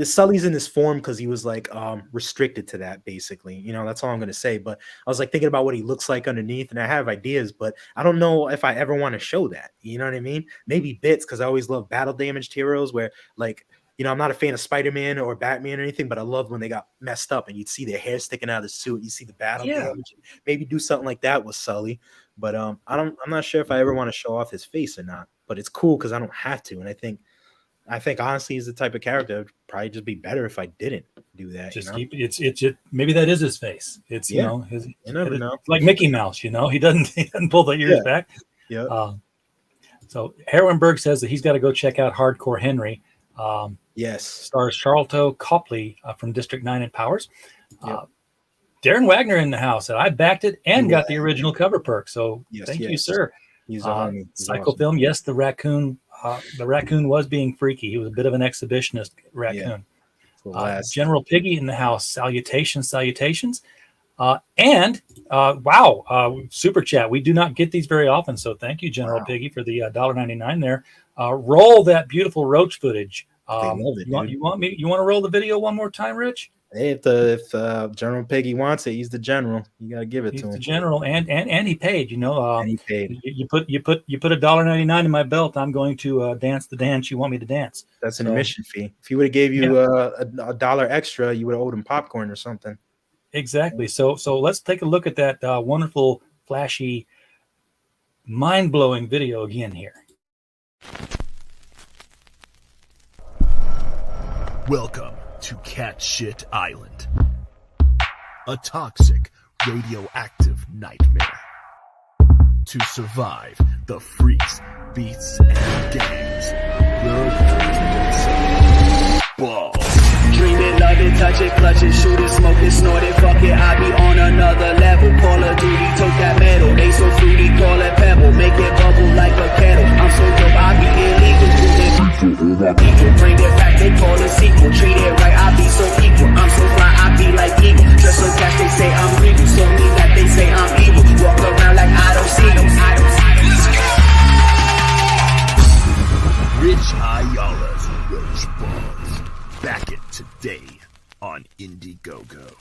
Sully's in this form because he was like restricted to that, basically. That's all I'm gonna say. But I was like thinking about what he looks like underneath, and I have ideas, but I don't know if I ever want to show that. You know what I mean? Maybe bits, because I always love battle damaged heroes where, like, I'm not a fan of Spider-Man or Batman or anything, but I loved when they got messed up and you'd see their hair sticking out of the suit. You see the battle damage. Maybe do something like that with Sully. But I'm not sure if I ever want to show off his face or not. But it's cool because I don't have to. And I think honestly he's the type of character it'd probably just be better if I didn't do that. Just keep it's maybe that is his face. It's you never know. Like Mickey Mouse, he doesn't pull the ears back. Yeah. So Herwenberg says that he's got to go check out Hardcore Henry. Yes. Stars Charlton Copley from District 9 and Powers. Darren Wagner in the house. I backed it and got the original cover perk. So thank you, sir. He's on Psycho awesome. Film. Yes, the raccoon. The raccoon was being freaky. He was a bit of an exhibitionist raccoon. General Piggy in the house. Salutations. Super chat. We do not get these very often, so thank you, General Piggy, for the $1.99 there. Roll that beautiful Roach footage. You want to roll the video one more time, Rich? Hey, if General Piggy wants it, he's the general. You gotta give it to him. He's the general, and he paid. And he paid. You put $1.99 in my belt. I'm going to dance the dance you want me to dance. That's an admission fee. If he would have gave you a dollar extra, you would have owed him popcorn or something. Exactly. So let's take a look at that wonderful, flashy, mind-blowing video again here. Welcome to Cat Shit Island, a toxic, radioactive nightmare. To survive the freaks, beasts, and gangs, balls. Dream it, love it, touch it, clutch it, shoot it, smoke it, snort it, fuck it, I be on another level. Call of Duty, tote that metal, they so fruity, call it pebble, make it bubble like a kettle. I'm so dope, I be illegal, people bring it back, they call it sequel, treat it right, I be so equal. I'm so fly, I be like eagle, dress so cash, they say I'm regal, so mean that they say I'm evil. Walk around like I don't see them. Rich Ayala's Roach Balls. Back it today on Indiegogo.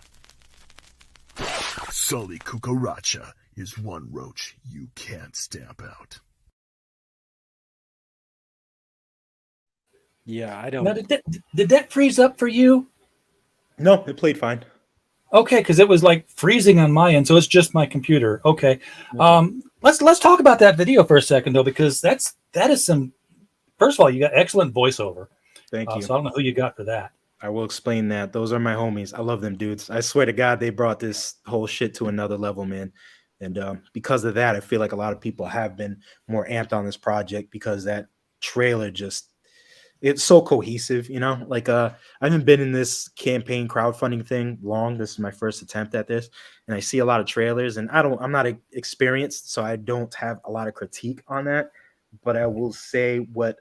Sully Cucaracha is one roach you can't stamp out. Yeah, I don't. Now, did that freeze up for you? No, it played fine. Okay, because it was like freezing on my end, so it's just my computer. Okay, let's talk about that video for a second though, because that is some. First of all, you got excellent voiceover. Thank you. So I don't know who you got for that. I will explain that. Those are my homies. I love them dudes. I swear to God, they brought this whole shit to another level, man. And because of that, I feel like a lot of people have been more amped on this project because that trailer it's so cohesive, like I haven't been in this campaign crowdfunding thing long. This is my first attempt at this, and I see a lot of trailers, and I'm not experienced, so I don't have a lot of critique on that, but I will say what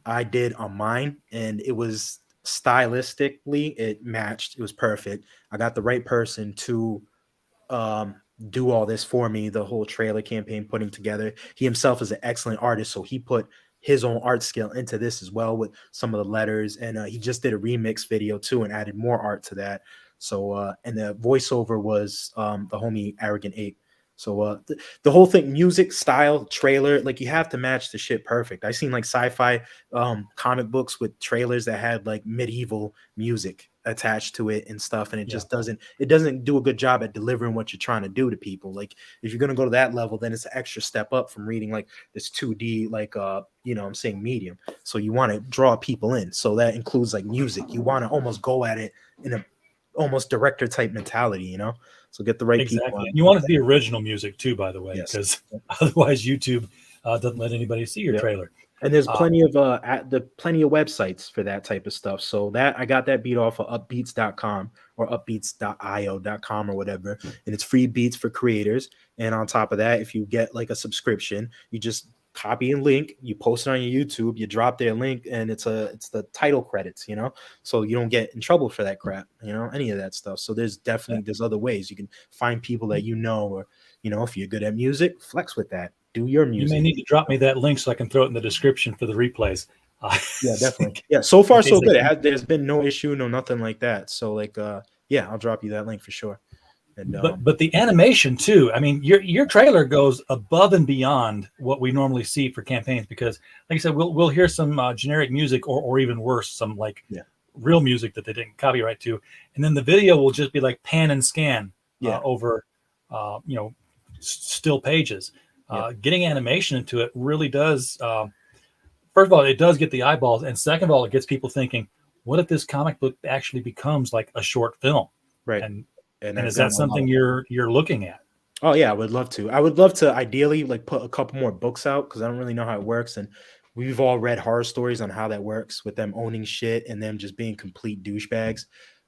I did on mine, and it was stylistically, it matched. It was perfect. I got the right person to do all this for me, the whole trailer campaign putting together. He himself is an excellent artist, so he put his own art skill into this as well with some of the letters, and he just did a remix video too and added more art to that. So and the voiceover was the homie Arrogant Ape. So the whole thing, music, style, trailer, like you have to match the shit perfect. I seen like sci-fi comic books with trailers that had like medieval music attached to it and stuff, and it just doesn't do a good job at delivering what you're trying to do to people. Like if you're gonna go to that level, then it's an extra step up from reading like this 2D like I'm saying medium. So you want to draw people in. So that includes like music. You want to almost go at it in a almost director type mentality, so get the right people on. You want it to be original music too, by the way, Yes. because otherwise YouTube doesn't let anybody see your trailer. And there's plenty of websites for that type of stuff. So that I got that beat off of upbeats.com or upbeats.io.com or whatever. And it's free beats for creators. And on top of that, if you get like a subscription, you just copy and link, you post it on your YouTube, you drop their link, and it's the title credits, so you don't get in trouble for that crap, any of that stuff. So there's other ways you can find people that or if you're good at music, flex with that. Do your music. You may need to drop me that link so I can throw it in the description for the replays. Yeah, definitely. Yeah, so far so good. There's been no issue, no nothing like that. So like, I'll drop you that link for sure. And, but the animation too. I mean, your trailer goes above and beyond what we normally see for campaigns, because, like I said, we'll hear some generic music or even worse, some like real music that they didn't copyright to, and then the video will just be like pan and scan over still pages. Getting animation into it really does. First of all, it does get the eyeballs, and second of all, it gets people thinking, what if this comic book actually becomes like a short film? Right. And is that something you're looking at? Oh yeah, I would love to. I would love to ideally like put a couple more books out, because I don't really know how it works, and we've all read horror stories on how that works with them owning shit and them just being complete douchebags.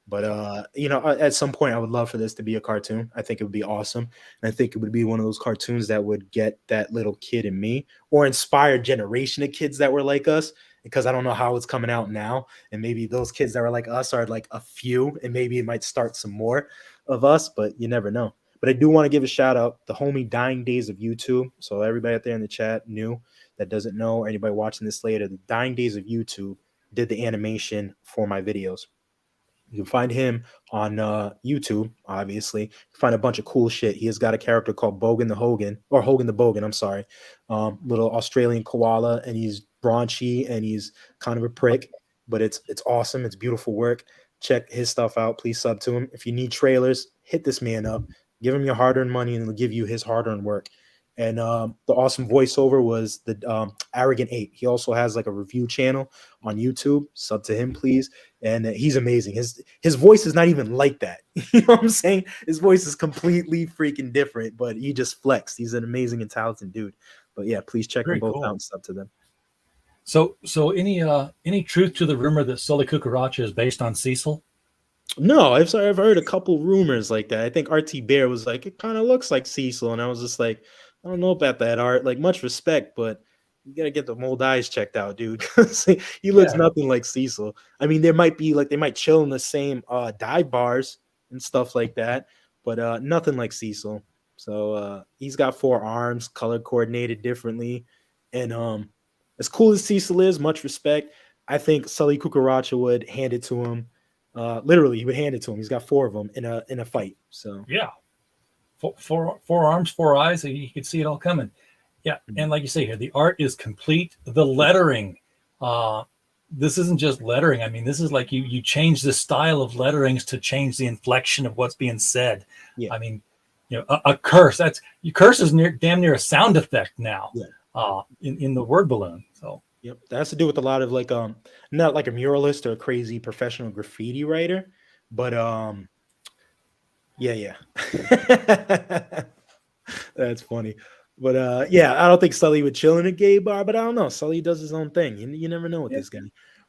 But at some point, I would love for this to be a cartoon. I think it would be awesome, and I think it would be one of those cartoons that would get that little kid in me, or inspire a generation of kids that were like us. Because I don't know how it's coming out now, and maybe those kids that were like us are like a few, and maybe it might start some more of us, but you never know. But I do want to give a shout out the homie Dying Days of YouTube. So everybody out there in the chat new that doesn't know, or anybody watching this later, the Dying Days of YouTube did the animation for my videos. You can find him on YouTube, obviously. You can find a bunch of cool shit. He has got a character called Hogan the Bogan, I'm sorry. Little Australian koala, and he's raunchy and he's kind of a prick, but it's awesome. It's beautiful work. Check his stuff out. Please sub to him. If you need trailers, hit this man up. Give him your hard-earned money, and he'll give you his hard-earned work. And the awesome voiceover was the Arrogant Ape. He also has like a review channel on YouTube. Sub to him, please. And he's amazing. His voice is not even like that. You know what I'm saying? His voice is completely freaking different, but he just flexed. He's an amazing and talented dude. But yeah, please check them both out and sub to them. So any truth to the rumor that Sully Cucaracha is based on Cecil? No, I've heard a couple rumors like that. I think RT Bear was like, it kind of looks like Cecil, and I was just like, I don't know about that, Art. Like, much respect, but you gotta get the mold eyes checked out, dude. He looks nothing like Cecil. I mean, there might be like they might chill in the same dive bars and stuff like that, but nothing like Cecil. So he's got 4 arms, color coordinated differently, and as cool as Cecil is, much respect. I think Sully Cucaracha would hand it to him. Literally, he would hand it to him. He's got 4 of them in a fight. So yeah, four arms, 4 eyes. So you could see it all coming. Yeah, and like you say here, the art is complete. The lettering, this isn't just lettering. I mean, this is like you change the style of letterings to change the inflection of what's being said. Yeah. I mean, a curse. Curse is damn near a sound effect now. Yeah. In the word balloon. So. Yep, that has to do with a lot of like not like a muralist or a crazy professional graffiti writer, but yeah. That's funny. But I don't think Sully would chill in a gay bar, but I don't know. Sully does his own thing. You never know with this guy.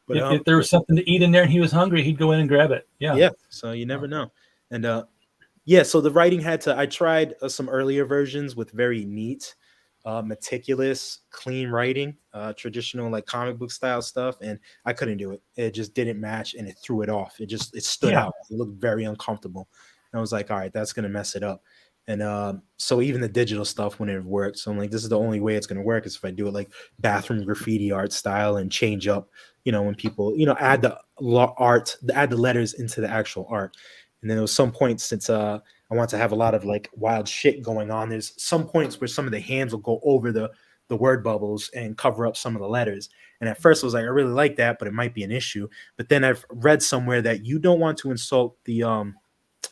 But if there was something to eat in there and he was hungry, he'd go in and grab it. Yeah. So you never know. And so the writing I tried some earlier versions with very neat, meticulous, clean writing, traditional like comic book style stuff, and I couldn't do it. It just didn't match, and it threw it off. It stood out. It looked very uncomfortable. And I was like, all right, that's gonna mess it up. And so even the digital stuff wouldn't have worked. So I'm like, this is the only way it's going to work is if I do it like bathroom graffiti art style and change up, when people, add the add the letters into the actual art. And then there was some points since I want to have a lot of like wild shit going on. There's some points where some of the hands will go over the word bubbles and cover up some of the letters. And at first I was like, I really like that, but it might be an issue. But then I've read somewhere that you don't want to insult the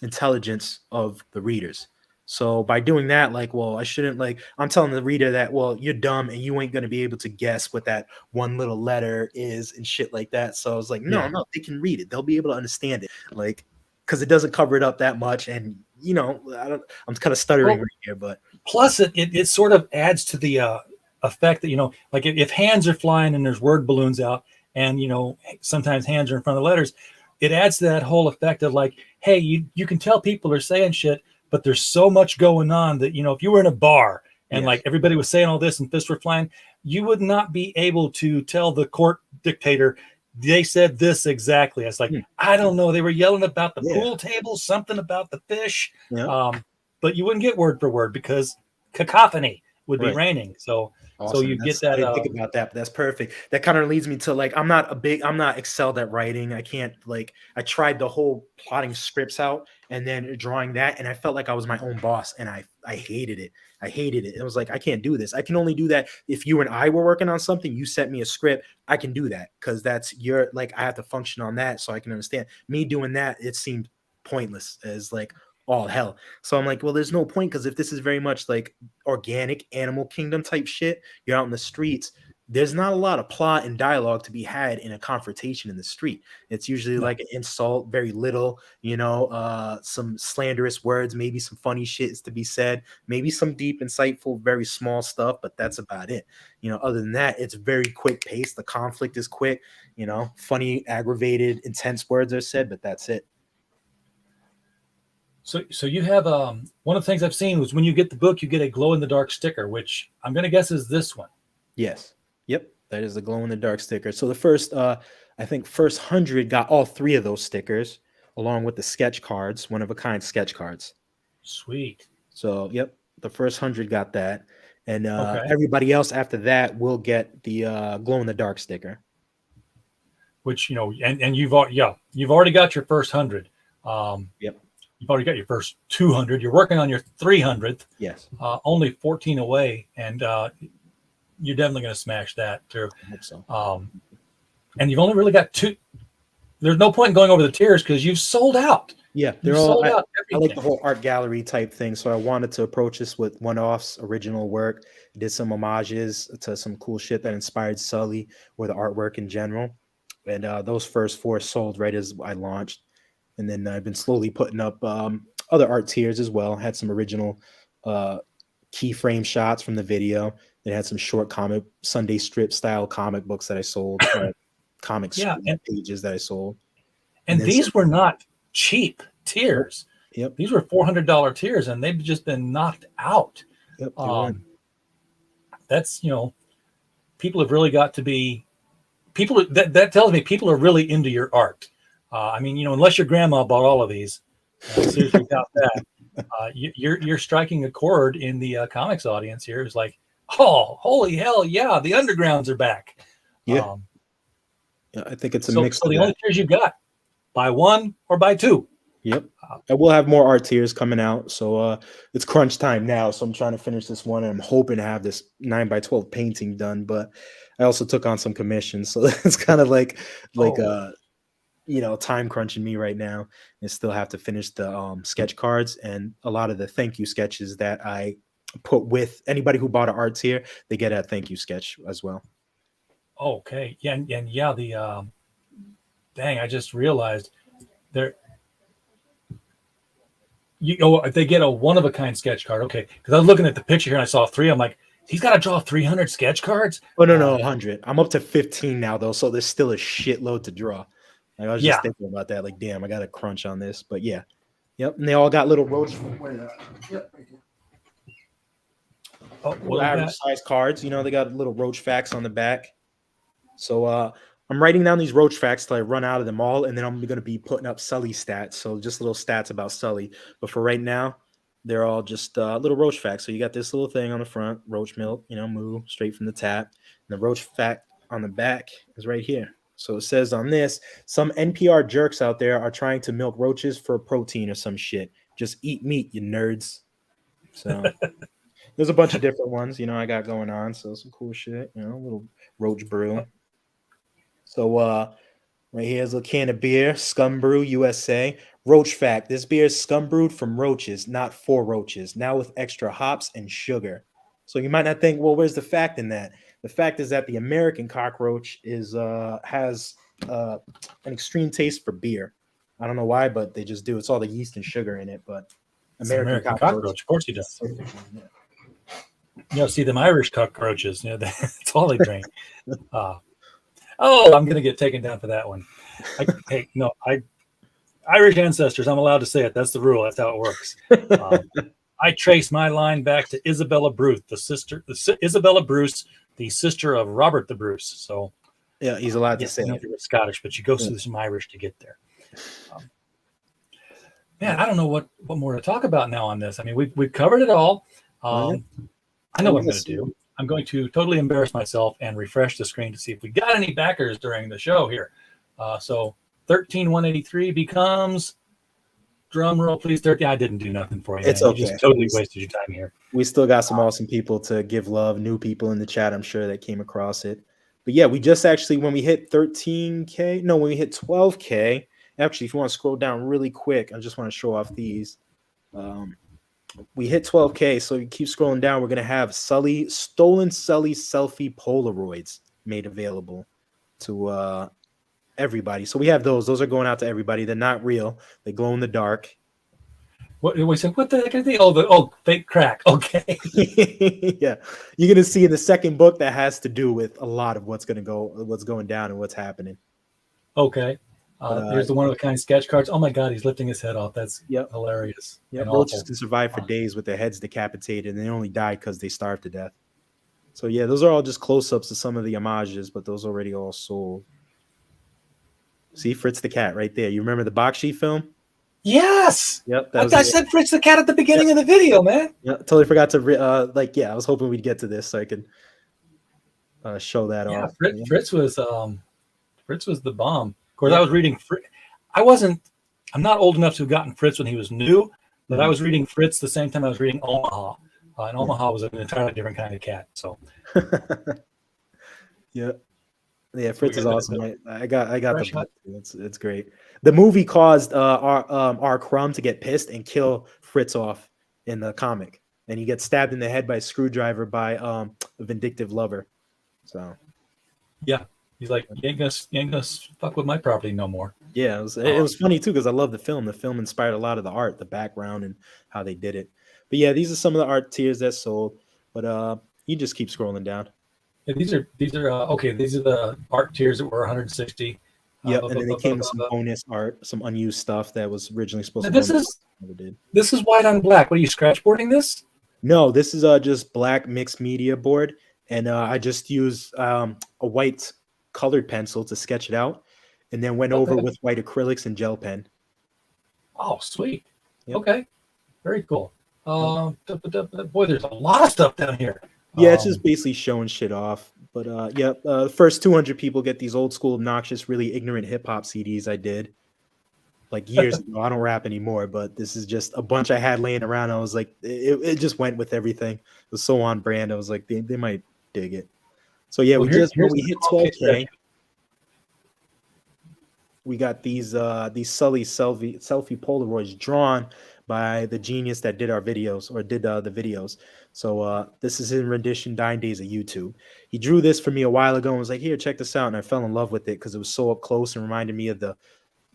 intelligence of the readers. So by doing that, like, well, I shouldn't I'm telling the reader that, well, you're dumb and you ain't going to be able to guess what that one little letter is and shit like that. So I was like, no, they can read it. They'll be able to understand it. Like, because it doesn't cover it up that much. And, I'm kind of stuttering right here, but. Plus it sort of adds to the effect that, like if hands are flying and there's word balloons out and, sometimes hands are in front of the letters, it adds to that whole effect of like, hey, you can tell people are saying shit, but there's so much going on that, if you were in a bar and like everybody was saying all this and fists were flying, you would not be able to tell the court dictator, they said this exactly. It's like, I don't know. They were yelling about the pool table, something about the fish. But you wouldn't get word for word because cacophony would be reigning. So, awesome. So you get that. I didn't think about that, but that's perfect. That kind of leads me to like, I'm not excelled at writing. I can't I tried the whole plotting scripts out and then drawing that. And I felt like I was my own boss and I hated it. I hated it. It was like, I can't do this. I can only do that if you and I were working on something, you sent me a script, I can do that. Cause that's I have to function on that so I can understand. Me doing that, it seemed pointless as like all hell. So I'm like, well, there's no point because if this is very much like organic Animal Kingdom type shit, you're out in the streets. There's not a lot of plot and dialogue to be had in a confrontation in the street. It's usually like an insult, very little, some slanderous words, maybe some funny shit is to be said, maybe some deep, insightful, very small stuff, but that's about it. Other than that, it's very quick paced. The conflict is quick, funny, aggravated, intense words are said, but that's it. So you have one of the things I've seen was when you get the book, you get a glow in the dark sticker, which I'm going to guess is this one. Yes. Yep. That is the glow in the dark sticker. So the first 100 got all 3 of those stickers along with the sketch cards, one of a kind sketch cards. Sweet. So, yep. The first 100 got that. And everybody else after that will get the glow in the dark sticker. Which, and you've already got your first 100. Yep. You've already got your first 200. You're working on your 300th. Yes. Only 14 away, and you're definitely going to smash that too. I hope so. And you've only really got 2. There's no point in going over the tiers because you've sold out. Yeah, they're all. I like the whole art gallery type thing, so I wanted to approach this with one-offs, original work. I did some homages to some cool shit that inspired Sully or the artwork in general, and those first 4 sold right as I launched. And then I've been slowly putting up other art tiers as well. Had some original keyframe shots from the video. They had some short comic Sunday strip style comic books that I sold, comics pages that I sold. And these were not cheap tiers. Yep. These were $400 tiers, and they've just been knocked out. Yep. That's people have really got to be people. That tells me people are really into your art. Unless your grandma bought all of these, seriously doubt that. You're striking a chord in the comics audience here. It's like, oh, holy hell, yeah, the undergrounds are back. Yeah, I think it's a mix. So the only tiers you got, buy 1 or buy 2. Yep, I will have more art tiers coming out. So it's crunch time now. So I'm trying to finish this one, and I'm hoping to have this 9x12 painting done. But I also took on some commissions, so it's kind of like time crunching me right now, and still have to finish the sketch cards and a lot of the thank you sketches that I put with anybody who bought an art tier. They get a thank you sketch as well. Okay. Yeah. And yeah, the dang, I just realized they get a one of a kind sketch card. Okay. Because I was looking at the picture here and I saw 3. I'm like, he's got to draw 300 sketch cards. Oh, no, 100. I'm up to 15 now though. So there's still a shitload to draw. I was just thinking about that. Like, damn, I got to crunch on this. But yeah. Yep. And they all got little roach. Yep. Average size cards. They got little roach facts on the back. So I'm writing down these roach facts till I run out of them all. And then I'm going to be putting up Sully stats. So just little stats about Sully. But for right now, they're all just little roach facts. So you got this little thing on the front, roach milk, moo, straight from the tap. And the roach fact on the back is right here. So it says on this, some NPR jerks out there are trying to milk roaches for protein or some shit. Just eat meat, you nerds. So there's a bunch of different ones, I got going on. So some cool shit, a little roach brew. So right here's a can of beer, Scum Brew USA. Roach fact: this beer is scum brewed from roaches, not for roaches. Now with extra hops and sugar. So you might not think, well, where's the fact in that? The fact is that the American cockroach has an extreme taste for beer. I don't know why, but they just do. It's all the yeast and sugar in it. But American cockroach, of course he does. See them Irish cockroaches. That's all they drink. I'm gonna get taken down for that one. Irish ancestors. I'm allowed to say it. That's the rule. That's how it works. I trace my line back to Isabella Bruce, Isabella Bruce, the sister of Robert the Bruce. So, yeah, he's allowed to say it. You're Scottish, but you go through some Irish to get there. Man, I don't know what more to talk about now on this. I mean, we've covered it all. I know what I'm going to do. I'm going to totally embarrass myself and refresh the screen to see if we got any backers during the show here. So 13,183 becomes, drum roll, please. 30. I didn't do nothing for you. It's man. okay. You just totally wasted your time here. We still got some awesome people to give love, new people in the chat, I'm sure, that came across it. But yeah, we just actually, when we hit 13K, when we hit 12K, actually, if you want to scroll down really quick, I just want to show off these. We hit 12K, so you keep scrolling down. We're going to have stolen Sully selfie Polaroids made available to everybody. So we have those. Those are going out to everybody. They're not real. They glow in the dark. What the heck is the fake crack? Okay. Yeah, you're gonna see in the second book that has to do with a lot of what's going down and what's happening. Okay. Here's the one of a kind sketch cards. Oh my God, he's lifting his head off. That's hilarious. Yeah, roaches can survive for days with their heads decapitated, and they only died because they starved to death. So yeah, those are all just close-ups of some of the homages, but those already all sold. See Fritz the Cat right there. You remember the Bakshi film? Yes. Yep. I said Fritz the Cat at the beginning of the video, man. Yeah, totally forgot to I was hoping we'd get to this so I could show that off. Fritz was the bomb. Of course, I was reading I'm not old enough to have gotten Fritz when he was new, but I was reading Fritz the same time I was reading Omaha. And Omaha was an entirely different kind of cat. So yeah, Fritz is awesome. I got the book. It's great. The movie caused R. Crumb to get pissed and kill Fritz off in the comic, and he gets stabbed in the head by a screwdriver by a vindictive lover. So yeah, he's like, you ain't gonna fuck with my property no more. Yeah, it was funny too because I love the film. The film inspired a lot of the art, the background, and how they did it. But yeah, these are some of the art tiers that sold. But you just keep scrolling down. Yeah, these are okay. These are the art tiers that were 160. Yep, and then they came with some bonus art, some unused stuff that was originally supposed to. This is white on black. What are you scratchboarding this? No, this is just black mixed media board, and I just used a white colored pencil to sketch it out, and then went over with white acrylics and gel pen. Oh, sweet. Yep. Okay, very cool. Boy, there's a lot of stuff down here. Yeah, it's just basically showing shit off. But the first 200 people get these old school, obnoxious, really ignorant hip hop CDs I did like years ago. I don't rap anymore, but this is just a bunch I had laying around. I was like, it just went with everything. It was so on brand. I was like, they might dig it. So yeah, when we hit 12K, we got these Sully selfie Polaroids drawn by the genius that did our videos or did the videos. So this is in rendition Dying Days of YouTube. He drew this for me a while ago and was like, here, check this out. And I fell in love with it because it was so up close and reminded me of the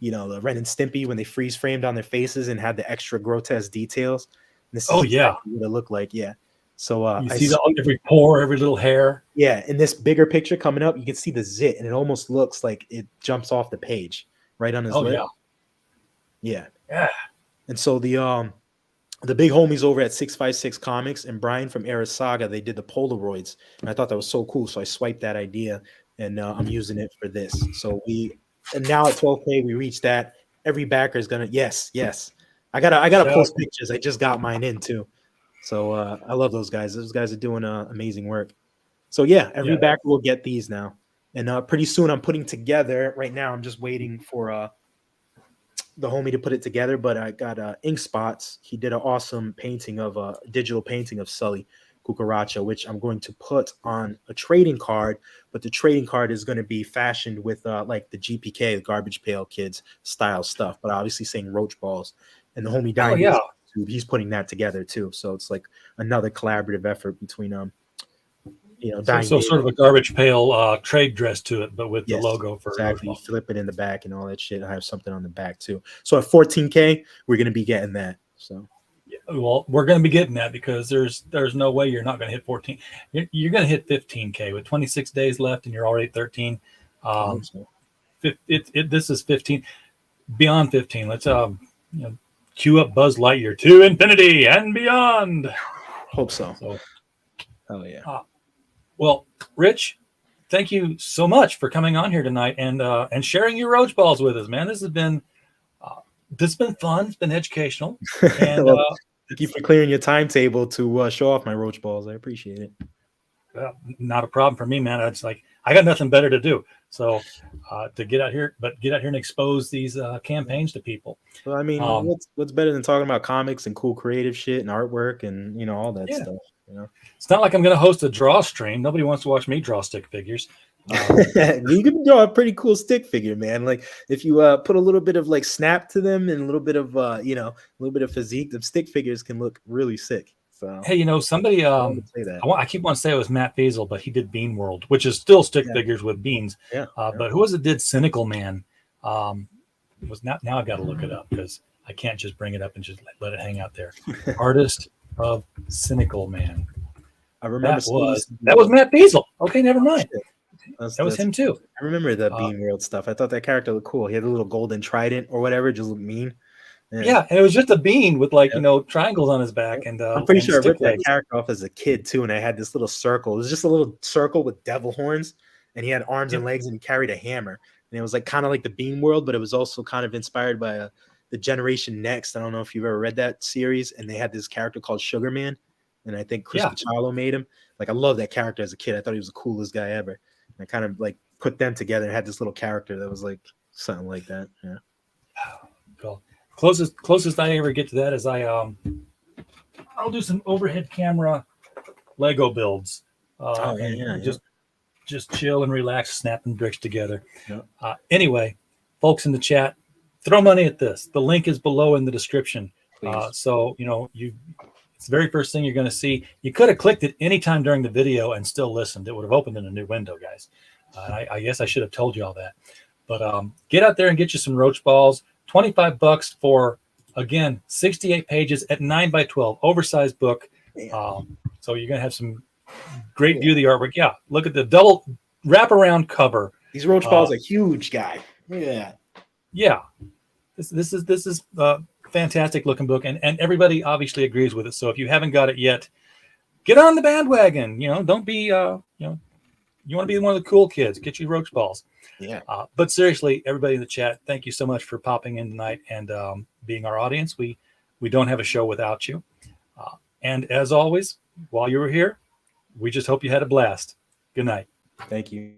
Ren and Stimpy when they freeze framed on their faces and had the extra grotesque details. And this is exactly what it looked like. Yeah. So you see every pore, every little hair. Yeah. In this bigger picture coming up, you can see the zit and it almost looks like it jumps off the page right on his lip. Yeah. And so the big homies over at 656 Comics and Brian from Era Saga, they did the Polaroids, and I thought that was so cool. So I swiped that idea, and I'm using it for this. So and now at 12K we reached that. Every backer is gonna yes. I gotta Shout post out. pictures. I just got mine in too. So I love those guys. Those guys are doing amazing work. So yeah, every Yeah. backer will get these now. And pretty soon I'm putting together. Right now I'm just waiting for the homie to put it together, but I got ink spots. He did an awesome painting of digital painting of Sully Cucaracha, which I'm going to put on a trading card, but the trading card is going to be fashioned with like the GPK, the Garbage Pail Kids style stuff, but obviously saying Roach Balls. And the homie Oh Diamond, yeah. he's putting that together too. So it's like another collaborative effort between So, Dying so sort of a garbage pail trade dress to it, but with the Yes, logo for Roach exactly. You Ball. flip it in the back and all that shit. I have something on the back too. So at 14K, we're gonna be getting that. So Well, we're going to be getting that because there's no way you're not going to hit 14. You're going to hit 15K with 26 days left, and you're already at 13. I hope so. This is 15. Beyond 15, let's queue up Buzz Lightyear to infinity and beyond. Hope so. So, Oh yeah. well, Rich, thank you so much for coming on here tonight and sharing your Roach Balls with us, man. This has been fun. It's been educational. And Well, thank you for clearing your timetable to show off my Roach Balls. I appreciate it. not a problem for me, man. It's like I got nothing better to do. So to get out here and expose these campaigns to people. Well, I mean, what's better than talking about comics and cool creative shit and artwork and all that stuff. It's not like I'm going to host a draw stream. Nobody wants to watch me draw stick figures. You can draw a pretty cool stick figure, man. Like if you put a little bit of like snap to them and a little bit of a little bit of physique, the stick figures can look really sick. So hey, somebody say that. I keep wanting to say it was Matt Feasel, but he did Bean World, which is still stick figures with beans. Yeah. But who was it did Cynical Man? Was not now I've got to look it up because I can't just bring it up and just let it hang out there. Artist of Cynical Man. I remember that was Matt Feasel. Okay, never mind. That was him too. I remember the Bean World stuff. I thought that character looked cool. He had a little golden trident or whatever, just looked mean. Yeah, and it was just a bean with triangles on his back. And I'm pretty sure I ripped legs. that character off as a kid too, and I had this little circle. It was just a little circle with devil horns, and he had arms and legs, and he carried a hammer. And it was like kind of like the Bean World, but it was also kind of inspired by the Generation Next. I don't know if you've ever read that series, and they had this character called Sugar Man, and I think Chris Pachalo made him. Like I love that character as a kid. I thought he was the coolest guy ever. I kind of like put them together and had this little character that was like something like that. Yeah. Cool. Closest I ever get to that is I'll do some overhead camera Lego builds. Just chill and relax, snapping bricks together. Yeah. Anyway, folks in the chat, throw money at this. The link is below in the description. So it's the very first thing you're going to see. You could have clicked it anytime during the video and still listened. It would have opened in a new window, guys. I guess I should have told you all that. But get out there and get you some Roach Balls. $25 for, again, 68 pages at 9x12, oversized book. So you're going to have some great view of the artwork. Yeah, look at the double wraparound cover. These Roach Balls are huge, guy. Look at that. Yeah. This is fantastic looking book, and everybody obviously agrees with it. So if you haven't got it yet, get on the bandwagon. Don't be you want to be one of the cool kids. Get you Roach Balls. Yeah. But seriously, everybody in the chat, thank you so much for popping in tonight and being our audience. We don't have a show without you. And as always, while you were here, we just hope you had a blast. Good night. Thank you.